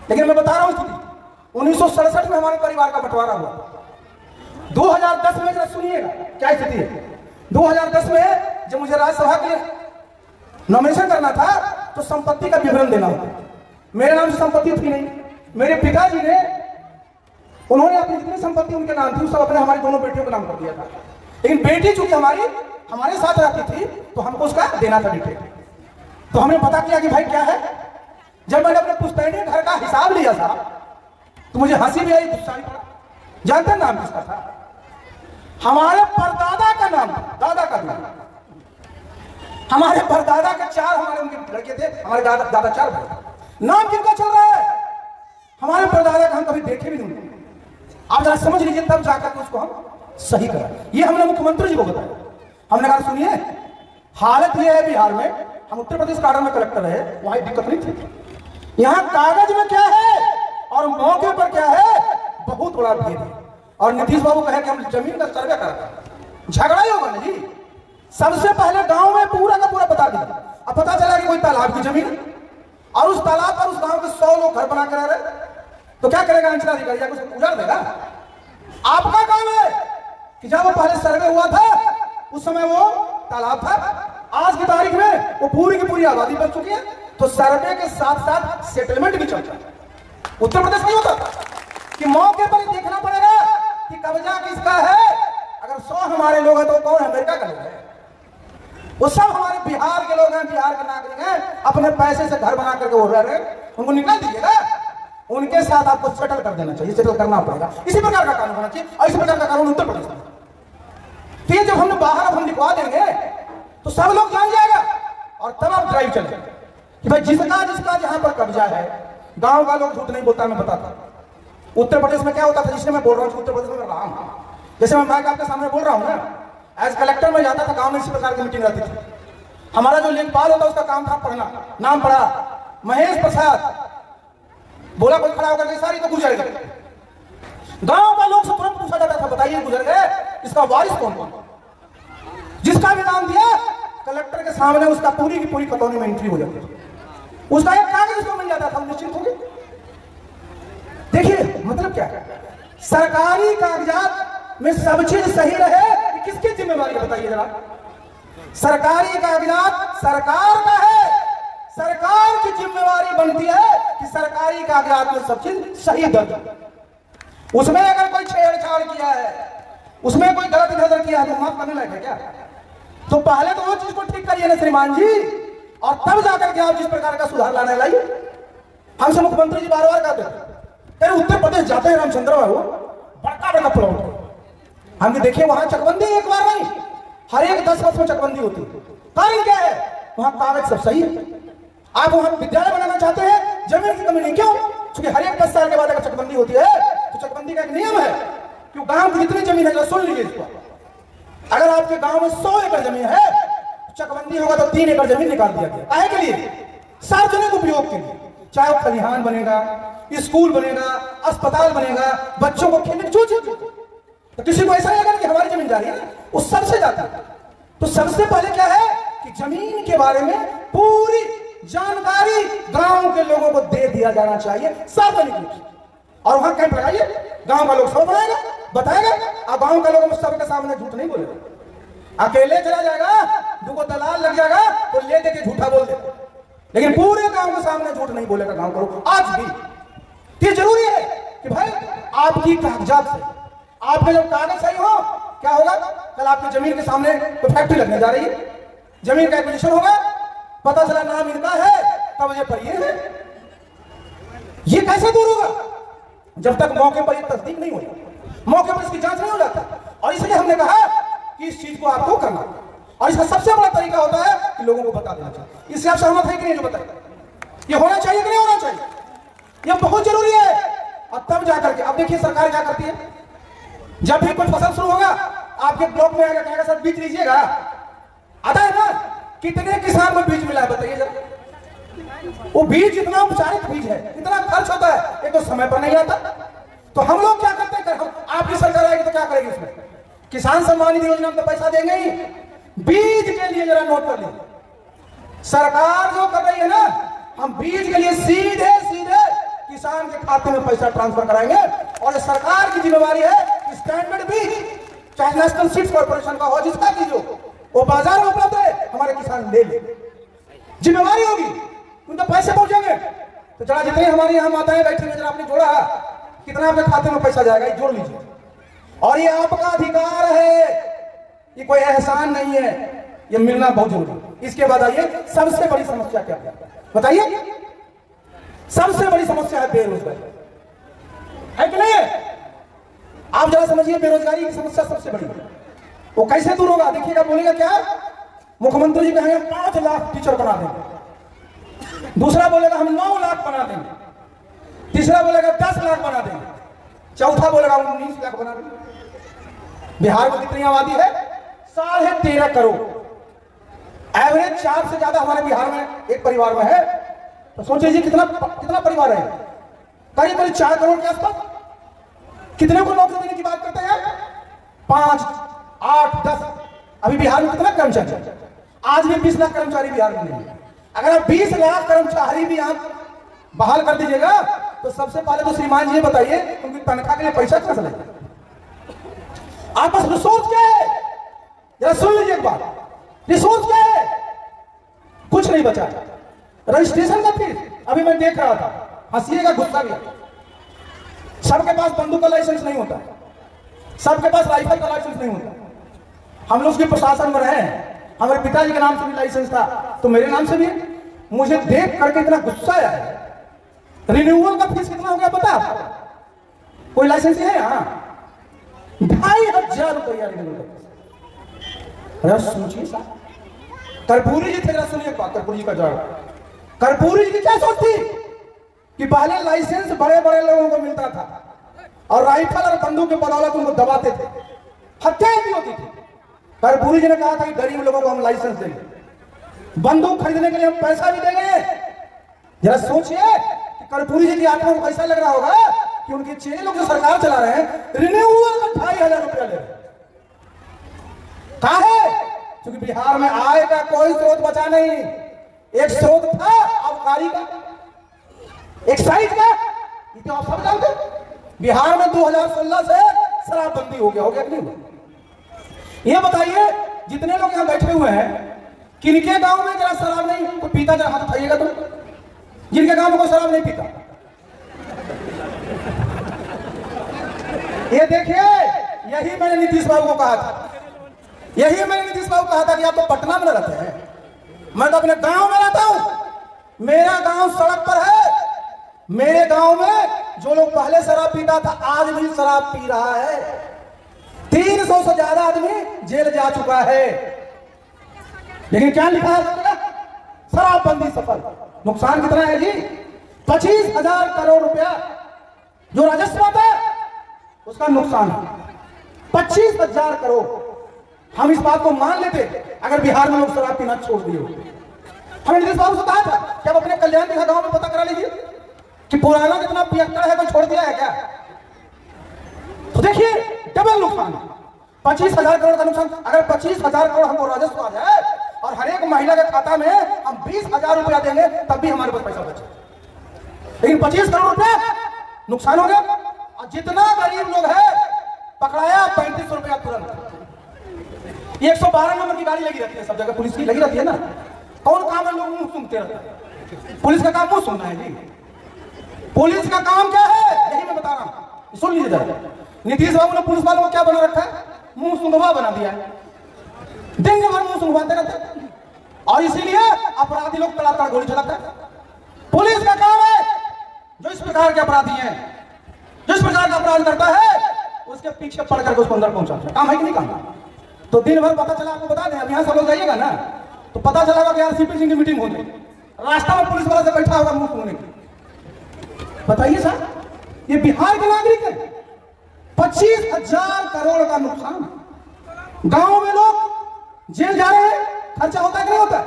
लेकिन मैं बता रहा हूं स्थिति 1967 में हमारे परिवार का बंटवारा हुआ। 2010 में जरा सुनिएगा क्या स्थिति है। 2010 में जब मुझे राज्यसभा के नॉमिनेशन करना था, तो संपत्ति का विवरण देना होता। मेरे नाम से संपत्ति थी नहीं, मेरे पिताजी ने उन्होंने अपनी जितनी संपत्ति उनके नाम थी सब अपने हमारी दोनों बेटियों के नाम कर दिया था। लेकिन बेटी चूंकि हमारे साथ रहती थी तो हमको उसका देना था डिटेल। तो हमने पता किया कि भाई क्या है। जब मैंने अपने पुश्तैनी घर का हिसाब लिया था तो मुझे हंसी भी आई, गुस्सा भी पड़ा। जानते हैं नाम किसका था? हमारे परदादा का नाम, दादा का नाम। हमारे परदादा के 4 हमारे उनके लड़के थे, हमारे दादा 4 भाई। नाम किनका चल रहा है? हमारे परदादा का हम कभी देखे भी नहीं। आप जरा समझ लीजिए, तब जाकर उसको हम सही करा। ये हमने मुख्यमंत्री जी को बताया। हमने कहा सुनिए, हालत ये है बिहार में, हम उत्तर प्रदेश काडर में कलेक्टर रहे, वहां दिक्कत नहीं थी। यहाँ कागज में क्या है और मौके पर क्या है, बहुत बड़ा भेद है। और नीतीश बाबू कहे कि हम जमीन का सर्वे करते, झगड़ा ही होगा ना जी। सबसे पहले गांव में पूरा का पूरा बता दिया। अब पता चला कि कोई तालाब की जमीन और उस तालाब पर उस गांव के 100 लोग घर बना कर रह रहे, तो क्या करेगा अंचलाधिकारी? जाकर उसको उजाड़ देगा? आपका काम है कि जब वो पहले सर्वे हुआ था उस समय वो तालाब था, आज की तारीख में वो पूरी की पूरी आबादी बच चुकी है, तो सर्वे के साथ साथ सेटलमेंट भी चलता है। उत्तर प्रदेश नहीं होता कि मौके पर देखना पड़ेगा कि कब्जा किसका है। अगर 100 हमारे लोग हैं तो कौन अमेरिका का लोग है? वो सब हमारे बिहार के लोग हैं, बिहार के नागरिक हैं, अपने पैसे से घर बना करके वो रह रहे, उनको निकाल दीजिएगा। उनके साथ आपको सेटल कर देना चाहिए, सेटल करना पड़ेगा। इसी प्रकार का कानून होना चाहिए और इसी प्रकार का कानून उत्तर प्रदेश में। तो ये जब हमने बाहर अब हम लिखवा देंगे तो सब लोग जान जाएगा और तब आप ड्राइव चले कि भाई जिसका जहां पर कब्जा है। गांव का लोग झूठ नहीं बोलता, मैं बताता। उत्तर प्रदेश में क्या होता था, जिसने मैं बोल रहा हूँ उत्तर प्रदेश में रहा हूं, जैसे मैं माइक आपके सामने बोल रहा हूँ ना, एज कलेक्टर में जाता था, गांव में इसी प्रकार की मीटिंग रहती थी। हमारा जो लेखपाल होता उसका काम था पढ़ना, नाम पढ़ा महेश प्रसाद, बोला कोई खड़ा होकर के सारी तो गुजर गए। गांव का लोग से तुरंत पूछा जाता था, बताइए गुजर गए, इसका वारिस कौन कौन? जिसका भी नाम दिया कलेक्टर के सामने उसका पूरी की पूरी खतौनी में एंट्री हो जाती थी, उसका एक कागज उसको मिल जाता था, निश्चित हो गए। देखिए मतलब क्या है, सरकारी कागजात में सब चीज सही रहे, किसकी जिम्मेवारी है बताइए जरा? सरकारी कागजात सरकार का है, सरकार की जिम्मेवारी बनती है कि सरकारी कागजात में सब चीज सही दर्ज। उसमें अगर कोई छेड़छाड़ किया है, उसमें कोई गलत नजर किया है तो माफ करने लायक है क्या? तो पहले तो वो चीज को ठीक करिए ना श्रीमान जी, और तब जाकर के आप जिस प्रकार का सुधार लाने लाइए। हमसे मुख्यमंत्री जी बार बार कहते हैं उत्तर प्रदेश जाते हैं रामचंद्र बाबू, बड़का बड़का प्लॉट हमने देखे, वहां चकबंदी एक बार नहीं, हर एक 10 वर्ष में चकबंदी होती है। कारण क्या है? वहां कागज सब सही है। आप वहां विद्यालय बनाना चाहते हैं, जमीन की कमी नहीं, क्यों? क्योंकि हर एक 10 साल के बाद अगर चकबंदी होती है तो चकबंदी का एक नियम है कि गांव की जितनी जमीन है, सुन लीजिए इसको, अगर आपके गांव में 100 एकड़ जमीन है, चकबंदी होगा तो 3 एकड़ जमीन निकाल दिया गया। काहे के लिए? सार्वजनिक उपयोग के लिए, चाहे वो खलिहान बनेगा, स्कूल बनेगा, अस्पताल बनेगा, बच्चों को खेलने जो चीज, तो किसी को ऐसा लगेगा कि हमारी जमीन जा रही है ना, वो सबसे जाता है। तो सबसे पहले क्या है कि जमीन के बारे में पूरी जानकारी गांव के लोगों को दे दिया जाना चाहिए सार्वजनिक रूप से, और वहां कैंप लगाइए, गांव का लोग सब बनाएगा, बताएगा, और गांव का लोग सबके सामने झूठ नहीं बोलेगा। अकेले चला जाएगा, दुगो दलाल लग जाएगा तो ले दे के झूठा बोल देगा, लेकिन पूरे गांव के सामने झूठ नहीं बोलेगा गांव का लोग। आज भी ये जरूरी है कि भाई आपकी कागजात से, आपके जब कागज सही हो, क्या होगा? कल आपकी जमीन के सामने कोई फैक्ट्री लगने जा रही है, जमीन का एक्विजिशन होगा, पता चला नाम इनका है, तब ये पर ये है। ये कैसे दूर होगा? जब तक मौके पर ये तस्दीक नहीं होती, मौके पर इसकी जांच नहीं हो जाती। और इसलिए हमने कहा कि इस चीज को आपको करना, और इसका सबसे बड़ा तरीका होता है कि लोगों को बता देना चाहिए। इससे आप सहमत है कि नहीं? जो बताए ये होना चाहिए कि नहीं होना चाहिए? ये बहुत जरूरी है। और तब जाकर के अब देखिए सरकार क्या करती है, जब भी कोई फसल शुरू होगा आपके ब्लॉक में आकर कहेगा सर बीज लीजिएगा, आता है ना? कितने किसान को बीज मिला है बताइए जरा? वो बीज इतना उपचारित बीज है, इतना खर्च होता है, ये तो समय पर नहीं आता। तो हम लोग क्या करते हैं, आपकी सरकार आएगी तो क्या करेगी? इसमें किसान सम्मान निधि योजना में तो पैसा देंगे ही, बीज के लिए जरा नोट कर लीजिए, सरकार जो कर रही है ना, हम बीज के लिए सीधे सीधे किसान के खाते में पैसा ट्रांसफर कराएंगे। और ये सरकार की जिम्मेवारी है कि स्टैंडर्ड बीज चाहे नेशनल सीड्स कॉर्पोरेशन का हो, जिसका बीज हो वो बाजार में उपलब्ध है, हमारे किसान ले ले, जिम्मेवारी होगी, उन तो पैसे पहुंचेंगे। तो जरा जितने हमारे यहाँ माताएं बैठी हैं, जरा आपने जोड़ा कितना आपके खाते में पैसा जाएगा, ये जोड़ लीजिए। और ये आपका अधिकार है, ये कोई एहसान नहीं है, ये मिलना बहुत जरूरी। इसके बाद आइए, सबसे बड़ी समस्या क्या है बताइए। सबसे बड़ी समस्या है बेरोजगारी, है कि नहीं है? आप जरा समझिए, बेरोजगारी की समस्या सबसे बड़ी है। वो कैसे दूर होगा? देखिएगा, बोलेगा क्या, मुख्यमंत्री जी कहेंगे 5 लाख टीचर बना देंगे, दूसरा बोलेगा हम 9 लाख बना देंगे, तीसरा बोलेगा 10 लाख बना देंगे, चौथा बोलेगा 19 लाख बना देंगे। बिहार में कितनी आबादी है? 13.5 करोड़। एवरेज 4 से ज्यादा हमारे बिहार में एक परिवार में है, तो सोच लीजिए कितना कितना परिवार है, करीब करीब 4 करोड़ के आसपास। कितने को नौकरी देने की बात करते हैं? 5, 8, 10। अभी बिहार में कितना कर्मचारी है? आज भी 20 लाख कर्मचारी बिहार में नहीं है। अगर आप 20 लाख कर्मचारी भी आप बहाल कर दीजिएगा, तो सबसे पहले तो श्रीमान जी बताइए उनकी तनख्वाह के लिए पैसा कहां से लेंगे? आप बस रिसोर्स क्या है, जरा सुन लीजिए एक बात, रिसोर्स क्या है? कुछ नहीं बचा। रजिस्ट्रेशन का फीस अभी मैं देख रहा था, हंसीएगा, गुस्सा भी। सबके पास बंदूक का लाइसेंस नहीं होता, सबके पास राइफल का लाइसेंस नहीं होता। हम लोग उसके प्रशासन में रहे, हमारे पिताजी के नाम से भी लाइसेंस था, तो मेरे नाम से भी। मुझे देख करके इतना गुस्सा आया है। रिन्यूअल का फीस कितना हो गया पता है? कोई लाइसेंस है यहाँ 2,500 रुपया रिन्यूअल का फीस। अरे सोचिए साहब, कर्पूरी जी थे, जरा सुनिए बात कर्पूरी जी का जवाब। कर्पूरी जी की क्या सोच थी कि पहले लाइसेंस बड़े बड़े लोगों को मिलता था और राइफल और बंदूक के बदौलत उनको दबाते थे, हत्याएं भी होती थी। कर्पूरी जी ने कहा था कि गरीब लोगों को हम लाइसेंस देंगे, बंदूक खरीदने के लिए हम पैसा भी देंगे। जरा सोचिए कि कर्पूरी जी की आत्मा को कैसा लग रहा होगा कि उनके चेले लोग जो सरकार चला रहे हैं, रिन्यूअल में 2,500 रुपया ले रहे हैं। कहा है? क्योंकि बिहार में आय का कोई स्रोत बचा नहीं। एक स्रोत था आबकारी का, एक्साइज का, ये तो आप सब जानते हैं। बिहार में 2016 से शराबबंदी हो गया कि नहीं हुआ? ये बताइए, जितने लोग यहां बैठे हुए हैं, किनके गांव में जरा शराब नहीं कोई पीता? जरा हाथ उठाइएगा तो, जिनके गांव में कोई शराब नहीं पीता। ये देखिए, यही मैंने नीतीश बाबू को कहा था, यही मैंने नीतीश बाबू को कहा था कि आप तो पटना में रहते हैं, मैं तो अपने गांव में रहता हूं। मेरा गांव सड़क पर है। मेरे गांव में जो लोग पहले शराब पीता था आज भी शराब पी रहा है। 300 से ज्यादा आदमी जेल जा चुका है। लेकिन क्या लिखा है? शराबबंदी सफल। नुकसान कितना है जी? 25,000 करोड़ रुपया जो राजस्व आता है उसका नुकसान है 25,000 करोड़। हम इस बात को मान लेते अगर बिहार में लोग शराब पीना छोड़ दिए। हमने नीतीश बाबू से कहा था कि आप अपने कल्याण दिखा गांव में पता करा लीजिए कि पुराना कितना पियक्कड़ है, कोई छोड़ दिया है क्या? तो देखिए डबल नुकसान, 25,000 करोड़ का नुकसान। अगर 25,000 करोड़ हमको राजस्व आ जाए और हर एक महिला के खाता में हम 20,000 रुपया देंगे तब भी हमारे पास पैसा बचे, लेकिन 25 करोड़ रुपया नुकसान हो गया। और जितना गरीब लोग है पकड़ाया 35 रुपया तुरंत। 112 नंबर की गाड़ी लगी रहती है, सब जगह पुलिस की लगी रहती है ना। कौन काम है? लोग मुंह सूंघते रहते हैं। पुलिस का काम मुंह सूंघना है जी। पुलिस का काम क्या है? यही मैं बता रहा हूं, सुन लीजिए जरा। नीतीश बाबू ने पुलिस वालों को क्या बना रखा है? मुंह सूंघवा बना दिया है। दिन भर मुंह सूंघवाते रहते हैं और इसीलिए अपराधी लोग तड़ातड़ गोली चलाते हैं। पुलिस का काम है जो इस प्रकार के अपराधी हैं, जो इस प्रकार का अपराध करता है उसके पीछे पड़ करके उसको अंदर पहुंचाता है। काम है कि नहीं काम? तो दिन भर पता चला, आपको बता दें, अब यहां सब लोग जाइएगा ना तो पता चला कि यार सीपी सिंह की मीटिंग होनी, रास्ता में पुलिस वाला से बैठा होगा मुंह सूंघने की। बताइए साहब, ये बिहार के नागरिक है। 25,000 करोड़ का नुकसान। गांव में लोग जेल जा रहे हैं, खर्चा होता है कि नहीं होता?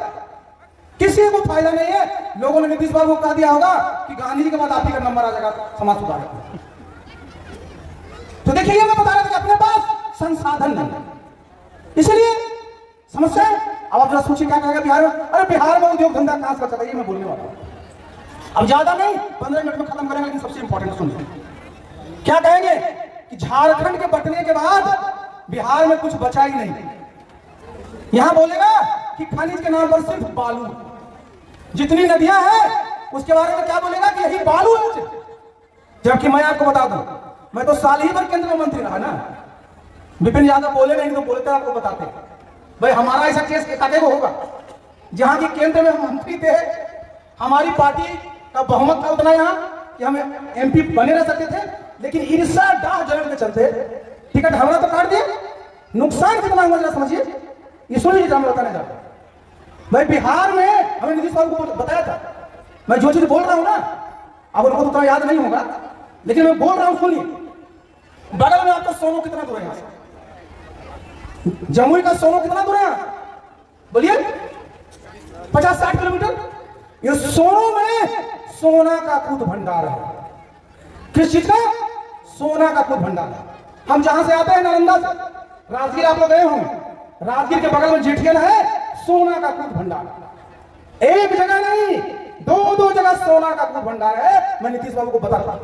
किसी को फायदा नहीं है। लोगों ने नीतीश बाबू को कह दिया होगा कि गांधी जी के बाद आप ही का नंबर आ जाएगा समाज सुधार। तो देखिए, ये मैं बता रहा था कि अपने पास संसाधन नहीं, इसलिए समस्या। अब आप जरा सोचिए क्या कहेगा बिहार में? अरे बिहार में उद्योग धंधा कहां से चला, ये मैं बोलने वाला हूं। अब ज्यादा नहीं, 15 मिनट में खत्म करेंगे, लेकिन सबसे इंपॉर्टेंट सुनिए। क्या कहेंगे कि झारखंड के बंटने के बाद बिहार में कुछ बचा ही नहीं। यहां बोलेगा कि खनिज के नाम पर सिर्फ बालू, जितनी नदियां हैं उसके बारे में क्या बोलेगा कि यही बालू है। जबकि मैं आपको बता दूं, मैं तो साल ही भर केंद्र में मंत्री रहा ना। विपिन यादव बोले नहीं तो बोलते आपको बताते भाई हमारा ऐसा केस काटे को होगा जहां की केंद्र में हम मंत्री थे, हमारी पार्टी का बहुमत था उतना यहाँ कि हम एमपी बने रह सकते थे, लेकिन ईर्षा डाह जलन के चलते टिकट हमारा तो काट दिया। नुकसान कितना हुआ जरा समझिए, ये सुन लीजिए मैं बताने जाता हूं। भाई बिहार में हमें नीतीश बाबू को बताया था, मैं जो चीज बोल रहा हूं ना अब उनको तो याद नहीं होगा, लेकिन मैं बोल रहा हूं सुनिए। बगल में आपका सोनो कितना दूर है यहाँ से? जमुई का सोनो कितना दूर है यहाँ? बोलिए 50-60 किलोमीटर। ये सोनो में सोना का खुद भंडार है। किस चीज का? सोना का खुद भंडार है। हम जहां से आते हैं नालंदा से, राजगीर आप लोग गए होंगे, राजगीर के बगल में जेठियन है, सोना का खुद भंडार। एक जगह नहीं, दो जगह सोना का खुद भंडार है। मैं नीतीश बाबू को बताता हूं,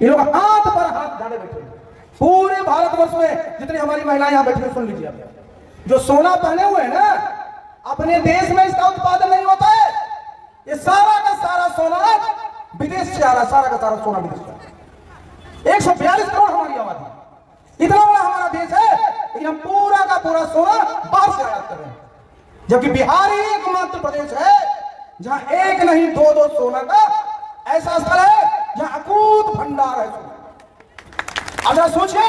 ये लोग हाथ पर हाथ डाले बैठे हैं। पूरे भारतवर्ष में जितनी हमारी महिलाएं यहां बैठी हैं, सुन लीजिए आप, जो सोना पहने हुए हैं ना, अपने देश में इसका उत्पादन नहीं होता है। ये सारा का सारा सोना विदेश से आ रहा है, सारा का सारा सोना विदेश से। 142 करोड़ हमारी आबादी, इतना बड़ा हमारा देश है, लेकिन हम पूरा का पूरा सोना बाहर से आयात कर रहे हैं। जबकि बिहार ही एकमात्र प्रदेश है जहां एक नहीं दो सोना का ऐसा स्थल है जहां अकूत भंडार है सोना। अब जरा सोचिए,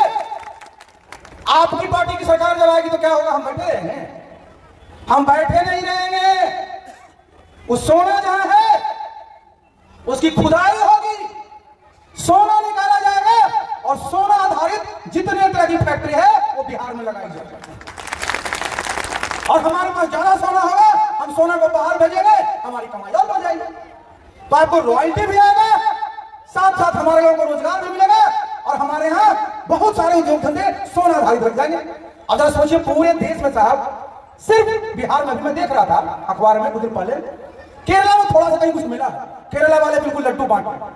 आपकी पार्टी की सरकार जब आएगी तो क्या होगा? हम बैठे रहेंगे? हम बैठे नहीं रहेंगे। उस सोना जहां है उसकी खुदाई होगी, सोना निकाला जाएगा और सोना आधारित जितने तरह की फैक्ट्री है वो बिहार में लगाई जाएगी। और हमारे पास ज्यादा सोना होगा, हम सोना को बाहर भेजेंगे, हमारी कमाई और बढ़ जाएगी। तो आपको रॉयल्टी भी आएगा, साथ साथ हमारे लोगों को रोजगार भी मिलेगा और हमारे यहाँ बहुत सारे उद्योग धंधे सोना आधारित लग जाएंगे। अब जरा सोचिए, पूरे देश में साहब, सिर्फ बिहार में भी मैं देख रहा था अखबार में कुछ दिन पहले, केरला में थोड़ा सा कहीं कुछ मिला, केरला वाले बिल्कुल लड्डू बांट रहे।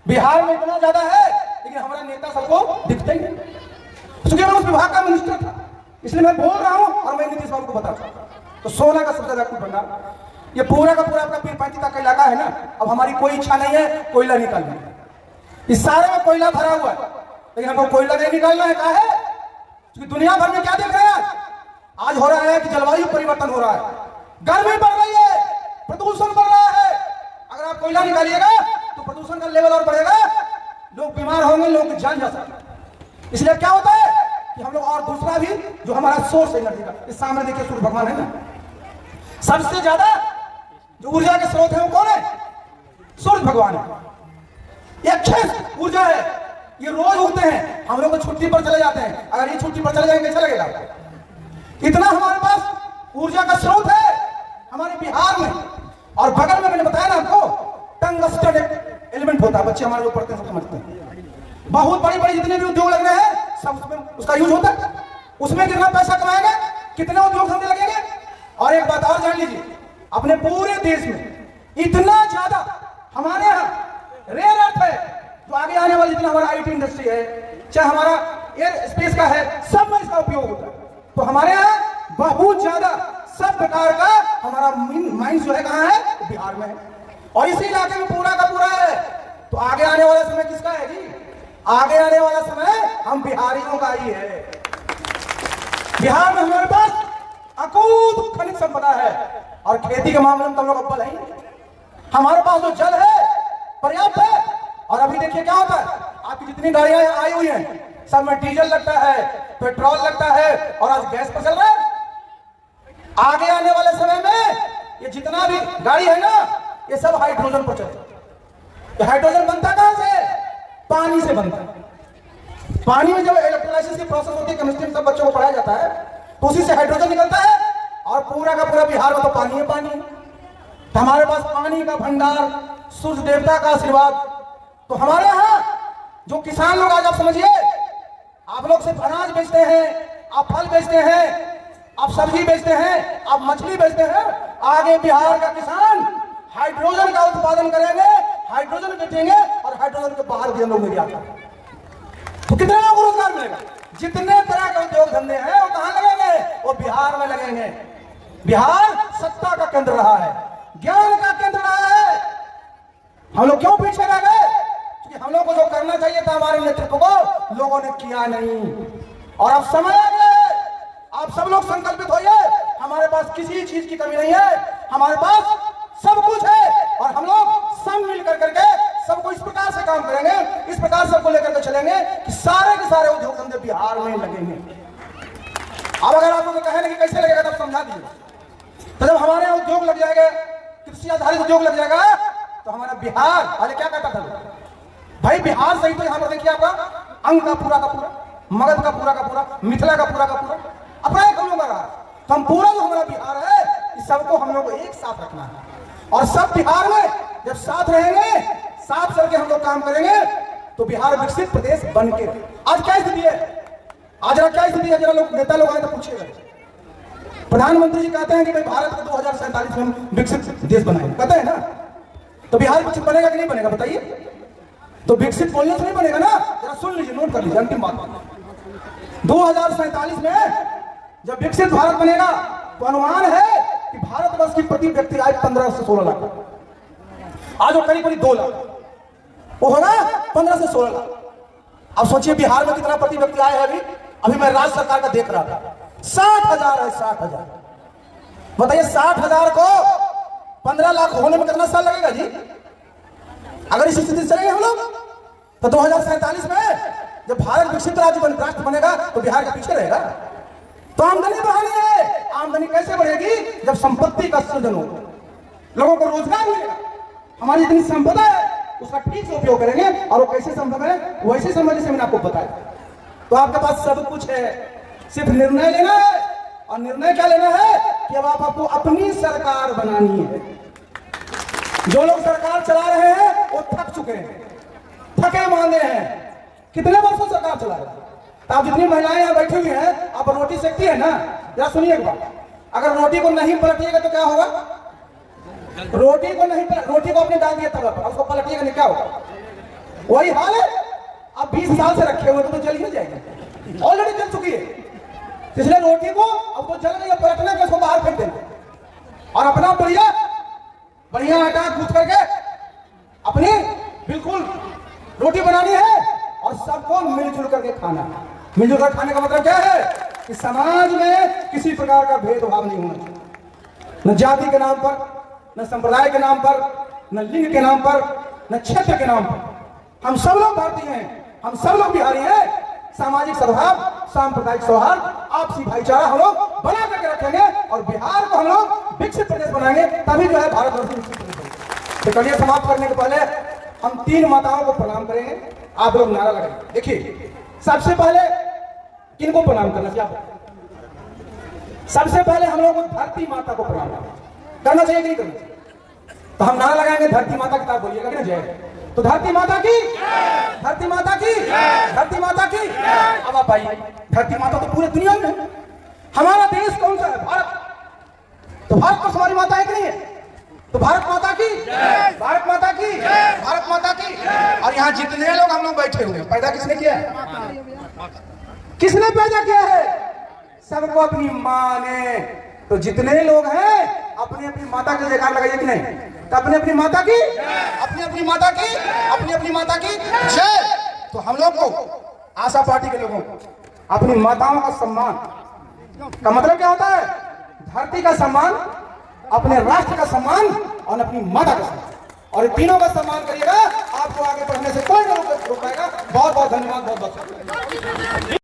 बिहार में इतना ज्यादा है लेकिन हमारा नेता सबको दिखते ही नहीं, क्योंकि मैं उस विभाग का मिनिस्टर था, इसलिए मैं बोल रहा हूं और मैं नीतीश बाबू को बता रहा हूं। तो सोना का सबसे ज्यादा भंडार ये पूरा का पूरा आपका पीर पैंती का इलाका है ना। अब हमारी कोई इच्छा नहीं है कोयला निकालने, इस सारे में कोयला भरा हुआ है, लेकिन हमको कोयला नहीं निकालना है। कहा है? क्योंकि दुनिया भर में क्या देख रहे हैं आज हो रहा है कि जलवायु परिवर्तन हो रहा है, गर्मी बढ़ रही है, प्रदूषण बढ़ रहा है। अगर आप कोयला निकालिएगा तो प्रदूषण का लेवल और बढ़ेगा, लोग बीमार होंगे, लोगों की जान जा सकती है। इसलिए क्या होता है कि हम लोग, और दूसरा भी जो हमारा सोर्स एनर्जी का, इस सामने देखिए सूर्य भगवान है ना, सबसे ज्यादा जो ऊर्जा के स्रोत है वो कौन है? सूर्य भगवान है। ये अच्छे ऊर्जा है, ये रोज उगते हैं, हम लोग तो छुट्टी पर चले जाते हैं। अगर ये छुट्टी पर चले जाएंगे कैसा लगेगा? इतना हमारे पास ऊर्जा का स्रोत है हमारे बिहार में। और बगल में मैंने बताया ना आपको, टंगस्टन एलिमेंट होता है, बच्चे हमारे लोग पढ़ते हैं सब समझते हैं। बहुत बड़ी बड़ी जितने भी उद्योग लग रहे हैं सब उसमें उसका यूज होता है। उसमें कितना पैसा कमाएगा, कितने उद्योग धंधे लगेंगे। और एक बात और जान लीजिए, अपने पूरे देश में इतना ज्यादा हमारे यहाँ रेयर अर्थ है, जो आगे आने वाली जितना हमारा आईटी इंडस्ट्री है, चाहे हमारा एयर स्पेस का है, सब में इसका उपयोग होता है। तो हमारे यहाँ बहुत ज्यादा सब प्रकार का हमारा माइंड जो है कहाँ है? बिहार में है। और इसी इलाके में पूरा का पूरा है। तो आगे आने वाला समय किसका है जी? आगे आने वाला समय हम बिहारियों का ही है। बिहार में हमारे पास अकूत खनिज संपदा है और खेती के मामले में तो हम लोग अव्वल है। हमारे पास जो जल है पर्याप्त है। और अभी देखिए क्या होता है, आपकी जितनी गाड़ियां आई हुई हैं सब में डीजल लगता है, पेट्रोल लगता है और आज गैस पर चल रहा है। आगे आने वाले समय में ये जितना भी गाड़ी है ना, ये सब हाइड्रोजन पर चले। तो हाइड्रोजन बनता कहां से? पानी से बनता है। पानी में जब इलेक्ट्रोलाइसिस की प्रोसेस होती है, केमिस्ट्री में सब बच्चों को पढ़ाया जाता है, तो उसी से हाइड्रोजन निकलता है और पूरा का पूरा बिहार में तो पानी है पानी। तो हमारे पास पानी का भंडार, सूर्य देवता का आशीर्वाद। तो हमारे यहाँ जो किसान लोग, आज आप समझिए, आप लोग सिर्फ अनाज बेचते हैं, आप फल बेचते हैं, आप सब्जी बेचते हैं, आप मछली बेचते हैं। आगे बिहार का किसान हाइड्रोजन का उत्पादन करेंगे, हाइड्रोजन बेचेंगे और हाइड्रोजन के बाहर भी हम लोग निर्यात करेंगे। तो कितने लोगों को रोजगार मिलेगा? जितने तरह के उद्योग धंधे हैं वो कहां लगेंगे? वो बिहार में लगेंगे। बिहार सत्ता का केंद्र रहा है, ज्ञान का केंद्र रहा है। हम लोग क्यों पीछे रह गए? क्योंकि हम लोगों को जो करना चाहिए था हमारे नेतृत्व को, लोगों ने किया नहीं। और अब समय आ गया है, आप सब लोग संकल्पित होइए, हमारे पास किसी चीज की कमी नहीं है, हमारे पास सब कुछ है। और हम लोग सब मिलकर करके सबको इस प्रकार से काम करेंगे, इस प्रकार सबको लेकर के चलेंगे कि सारे के सारे उद्योग धंधे बिहार में लगेंगे। अब अगर आप लोग कहें कि कैसे लगेगा, तब समझा दीजिए। तो जब हमारे यहाँ उद्योग लग जाएगा, कृषि आधारित उद्योग लग जाएगा, तो हमारा बिहार पहले क्या कहता था भाई, बिहार सही तो यहाँ पर देखिए आपका अंग का पूरा, मगध का पूरा, मिथिला का पूरा अपना एक हम लोग का रहा। तो हम पूरा जो हमारा बिहार है, इस सबको हम लोग को एक साथ रखना है। और सब बिहार में जब साथ रहेंगे, साथ चल के हम लोग काम करेंगे, तो बिहार विकसित प्रदेश बन के। आज क्या स्थिति है, आज क्या स्थिति है, जरा लोग नेता लोग आए तो पूछिएगा। प्रधानमंत्री जी कहते हैं कि भाई भारत को 2047 में हम विकसित देश बनाएंगे, कहते हैं ना। तो बिहार विकसित बनेगा कि नहीं बनेगा बताइए? तो विकसित बोलने से नहीं बनेगा ना। जरा सुन लीजिए, नोट कर लीजिए अंतिम बात। 2047 में जब विकसित भारत बनेगा, तो अनुमान है कि भारतवर्ष की प्रति व्यक्ति आय 15 से 16 लाख, आज वो करीब 2 लाख, वो होगा 15 से 16 लाख। अब सोचिए बिहार में कितना प्रति व्यक्ति आय है। अभी मैं राज्य सरकार का देख रहा था, 60,000 है, 60,000। बताइए 60,000 को 15 लाख होने में कितना साल लगेगा जी? अगर इस स्थिति से चलेंगे हम लोग, तो 2047 में जब भारत विकसित राष्ट्र बनेगा, तो बिहार के पीछे रहेगा। तो आमदनी बढ़ानी है। आमदनी कैसे बढ़ेगी? जब संपत्ति का सृजन होगा, लोगों को रोजगार मिलेगा। हमारी जितनी संपदा है उसका ठीक से उपयोग करेंगे। और वो कैसे संभव है? वैसे संभव जैसे मैंने आपको बताया। तो आपके पास सब कुछ है, सिर्फ निर्णय लेना है। और निर्णय क्या लेना है कि अब आपको अपनी सरकार बनानी है। जो लोग सरकार चला रहे हैं वो थक चुके हैं, थके मांदे हैं। कितने वर्षों सरकार चला रहे हैं? आप जितनी महिलाएं यहाँ बैठी हुई हैं, आप रोटी सेकती है ना, जरा सुनिए एक बात। अगर रोटी को नहीं पलटिएगा तो क्या होगा? रोटी को अपने डाल दिया तवा पर, उसको पलटिएगा नहीं, क्या होगा? वही हाल है। अब 20 साल से रखे हुए तो जल ही जाएगी, ऑलरेडी जल चुकी है। इसलिए रोटी को अब तो जल गई, पलटना के उसको बाहर फेंक देना और अपना बढ़िया आटा गूंथ करके अपनी बिल्कुल रोटी बनानी है और सबको मिलजुल करके खाना। मिलजुल कर खाने का मतलब क्या है कि समाज में किसी प्रकार का भेदभाव नहीं होना चाहिए, न जाति के नाम पर, न संप्रदाय के नाम पर, न लिंग के नाम पर, न क्षेत्र के नाम पर। हम सब लोग भारतीय हैं, हम सब लोग बिहारी हैं। सामाजिक सद्भाव, सांप्रदायिक सौहार्द, आपसी भाईचारा हम लोग बना करके रखेंगे और बिहार को हम लोग विकसित प्रदेश बनाएंगे, तभी जो है भारतवर्ष विकसित प्रदेश। तो चलिए समाप्त करने के पहले हम 3 माताओं को प्रणाम करेंगे। आप लोग नारा लगाएंगे। देखिए, सबसे पहले किनको प्रणाम करना चाहिए? सबसे पहले हम लोग को धरती माता को प्रणाम करना चाहिए कि नहीं करना चाहिए? तो हम नारा लगाएंगे, धरती माता की, बोलिएगा कि ना जय। तो धरती माता की, धरती माता की, धरती माता की। अब आप भाई, धरती माता तो पूरे दुनिया में है। हमारा देश कौन सा है? भारत। तो भारत को हमारी माता है कि नहीं है? तो भारत माता की, भारत माता की, भारत माता की। और यहाँ जितने लोग हम लोग बैठे हुए हैं, पैदा किसने किया है? किसने पैदा किया है? सबको अपनी माँ ने। तो जितने लोग हैं अपनी अपनी माता के जयकार लगाइए कि नहीं? तो अपनी अपनी माता की, अपनी अपनी माता की, अपनी अपनी माता की जय। तो हम लोग को, आशा पार्टी के लोगों को, अपनी माताओं का सम्मान का मतलब क्या होता है? धरती का सम्मान, अपने राष्ट्र का सम्मान और अपनी माता का सम्मान। और तीनों का सम्मान करिएगा, आपको आगे बढ़ने से कोई नहीं रोक पाएगा। बहुत बहुत धन्यवाद, बहुत बहुत।